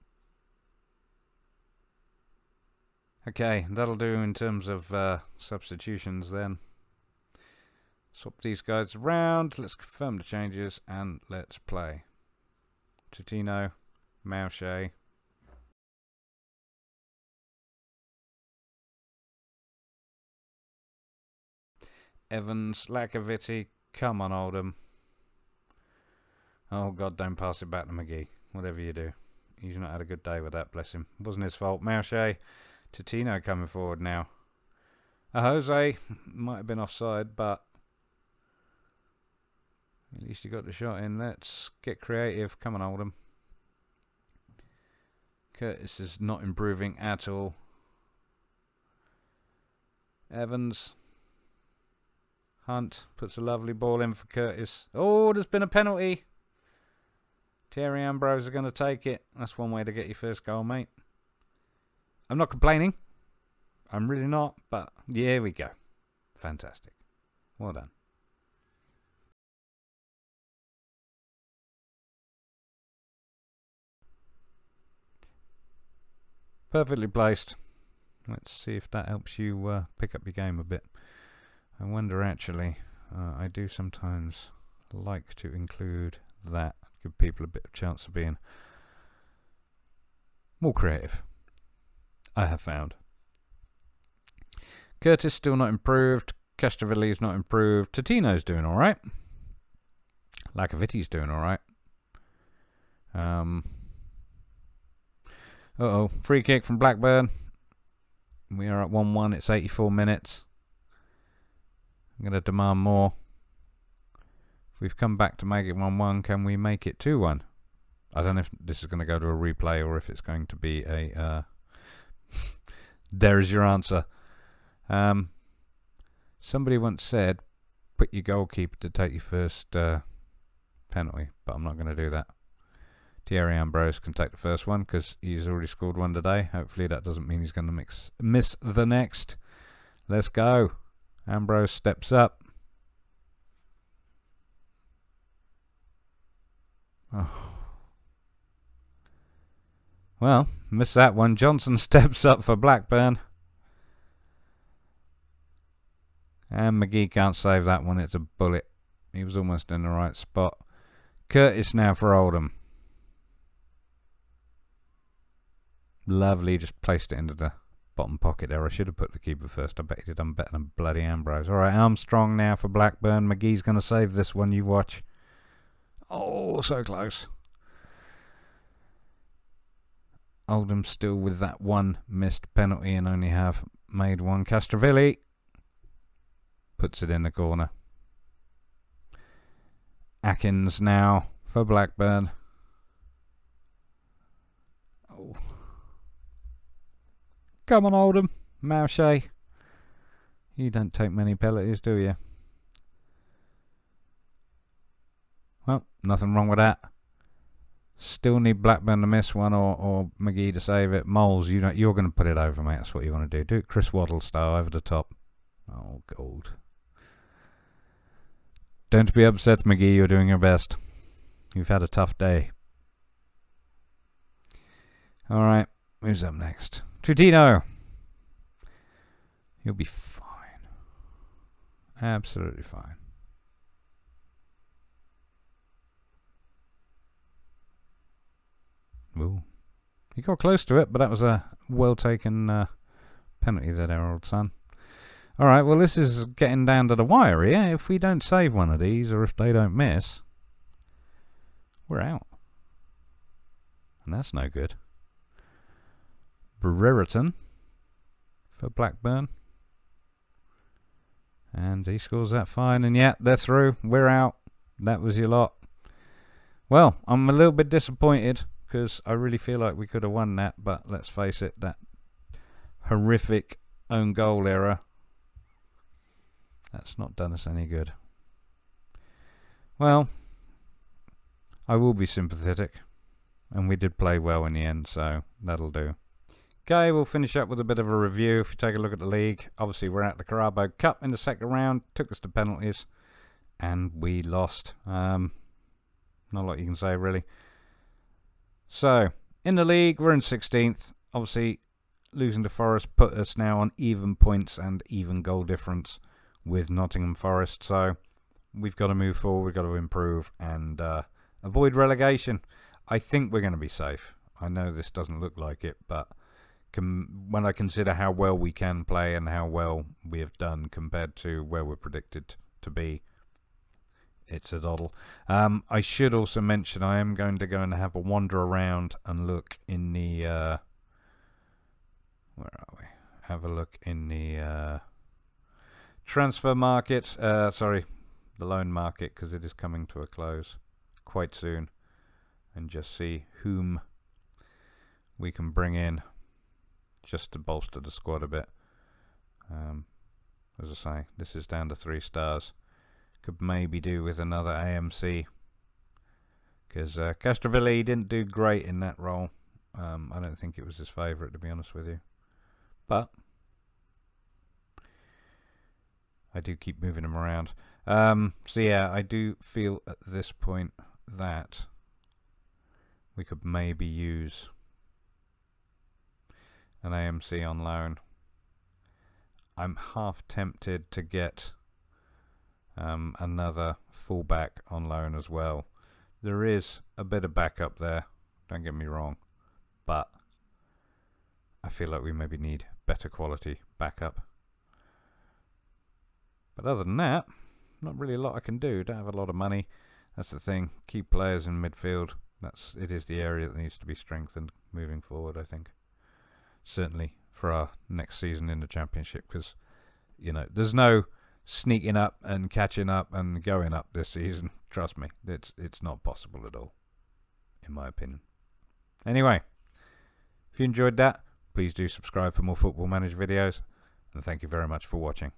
Okay, that'll do in terms of substitutions then. Swap these guys around. Let's confirm the changes and let's play. Tutino, Mouchet. Evans, Lacaviti. Come on, Oldham. Oh, God, don't pass it back to McGee. Whatever you do. He's not had a good day with that, bless him. Wasn't his fault. Mouchet. Tutino coming forward now. Jose might have been offside, but at least you got the shot in. Let's get creative. Come on, Oldham. Curtis is not improving at all. Evans. Hunt puts a lovely ball in for Curtis. Oh, there's been a penalty. Thierry Ambrose are going to take it. That's one way to get your first goal, mate. I'm not complaining. I'm really not, but here we go. Fantastic. Well done. Perfectly placed. Let's see if that helps you pick up your game a bit. I wonder actually, I do sometimes like to include that, give people a bit of chance of being more creative. I have found. Curtis still not improved. Castrovilli's not improved. Totino's doing alright. Lacavitti's doing alright. Uh-oh, free kick from Blackburn. We are at 1-1. It's 84 minutes. I'm going to demand more. If we've come back to make it 1-1, can we make it 2-1? I don't know if this is going to go to a replay or if it's going to be a... there is your answer. Somebody once said, put your goalkeeper to take your first penalty, but I'm not going to do that. Thierry Ambrose can take the first one because he's already scored one today. Hopefully that doesn't mean he's going to miss the next. Let's go. Ambrose steps up. Oh. Well, missed that one. Johnson steps up for Blackburn. And McGee can't save that one. It's a bullet. He was almost in the right spot. Curtis now for Oldham. Lovely, just placed it into the bottom pocket there. I should have put the keeper first. I bet he'd have done better than bloody Ambrose. Alright, Armstrong now for Blackburn. McGee's going to save this one, you watch. Oh, so close. Oldham still with that one missed penalty and only have made one. Castrovilli puts it in the corner. Atkins now for Blackburn. Oh. Come on, Oldham. Mouche. You don't take many penalties, do you? Well, nothing wrong with that. Still need Blackburn to miss one or McGee to save it. Moles, you're going to put it over, mate. That's what you want to do. Do it Chris Waddle style over the top. Oh, gold. Don't be upset, McGee. You're doing your best. You've had a tough day. Alright, who's up next? Trutino. You'll be fine. Absolutely fine. Ooh. He got close to it, but that was a well-taken penalty there, old son. Alright, well this is getting down to the wire here. If we don't save one of these, or if they don't miss, we're out. And that's no good. Brereton for Blackburn. And he scores that fine. And yeah, they're through. We're out. That was your lot. Well, I'm a little bit disappointed because I really feel like we could have won that. But let's face it, that horrific own goal error, that's not done us any good. Well, I will be sympathetic. And we did play well in the end, so that'll do. Okay, we'll finish up with a bit of a review. If you take a look at the league, obviously we're at the Carabao Cup in the second round. Took us to penalties, and we lost. Not a lot you can say, really. So, in the league, we're in 16th. Obviously, losing to Forest put us now on even points and even goal difference with Nottingham Forest. So, we've got to move forward, we've got to improve, and avoid relegation. I think we're going to be safe. I know this doesn't look like it, but when I consider how well we can play and how well we have done compared to where we're predicted to be, it's a doddle. I should also mention I am going to go and have a wander around and look in the where are we? Have a look in the transfer market. Sorry, the loan market, because it is coming to a close quite soon, and just see whom we can bring in just to bolster the squad a bit. As I say, this is down to 3 stars. Could maybe do with another AMC Because Castrovilli didn't do great in that role. I don't think it was his favourite, to be honest with you. But I do keep moving him around. So yeah, I do feel at this point that we could maybe use an AMC on loan. I'm half tempted to get another fullback on loan as well. There is a bit of backup there, don't get me wrong, but I feel like we maybe need better quality backup. But other than that, not really a lot I can do. Don't have a lot of money. That's the thing. Key players in midfield. It is the area that needs to be strengthened moving forward, I think. Certainly for our next season in the Championship, because, you know, there's no sneaking up and catching up and going up this season. Trust me, it's not possible at all, in my opinion. Anyway, if you enjoyed that, please do subscribe for more Football Manager videos, and thank you very much for watching.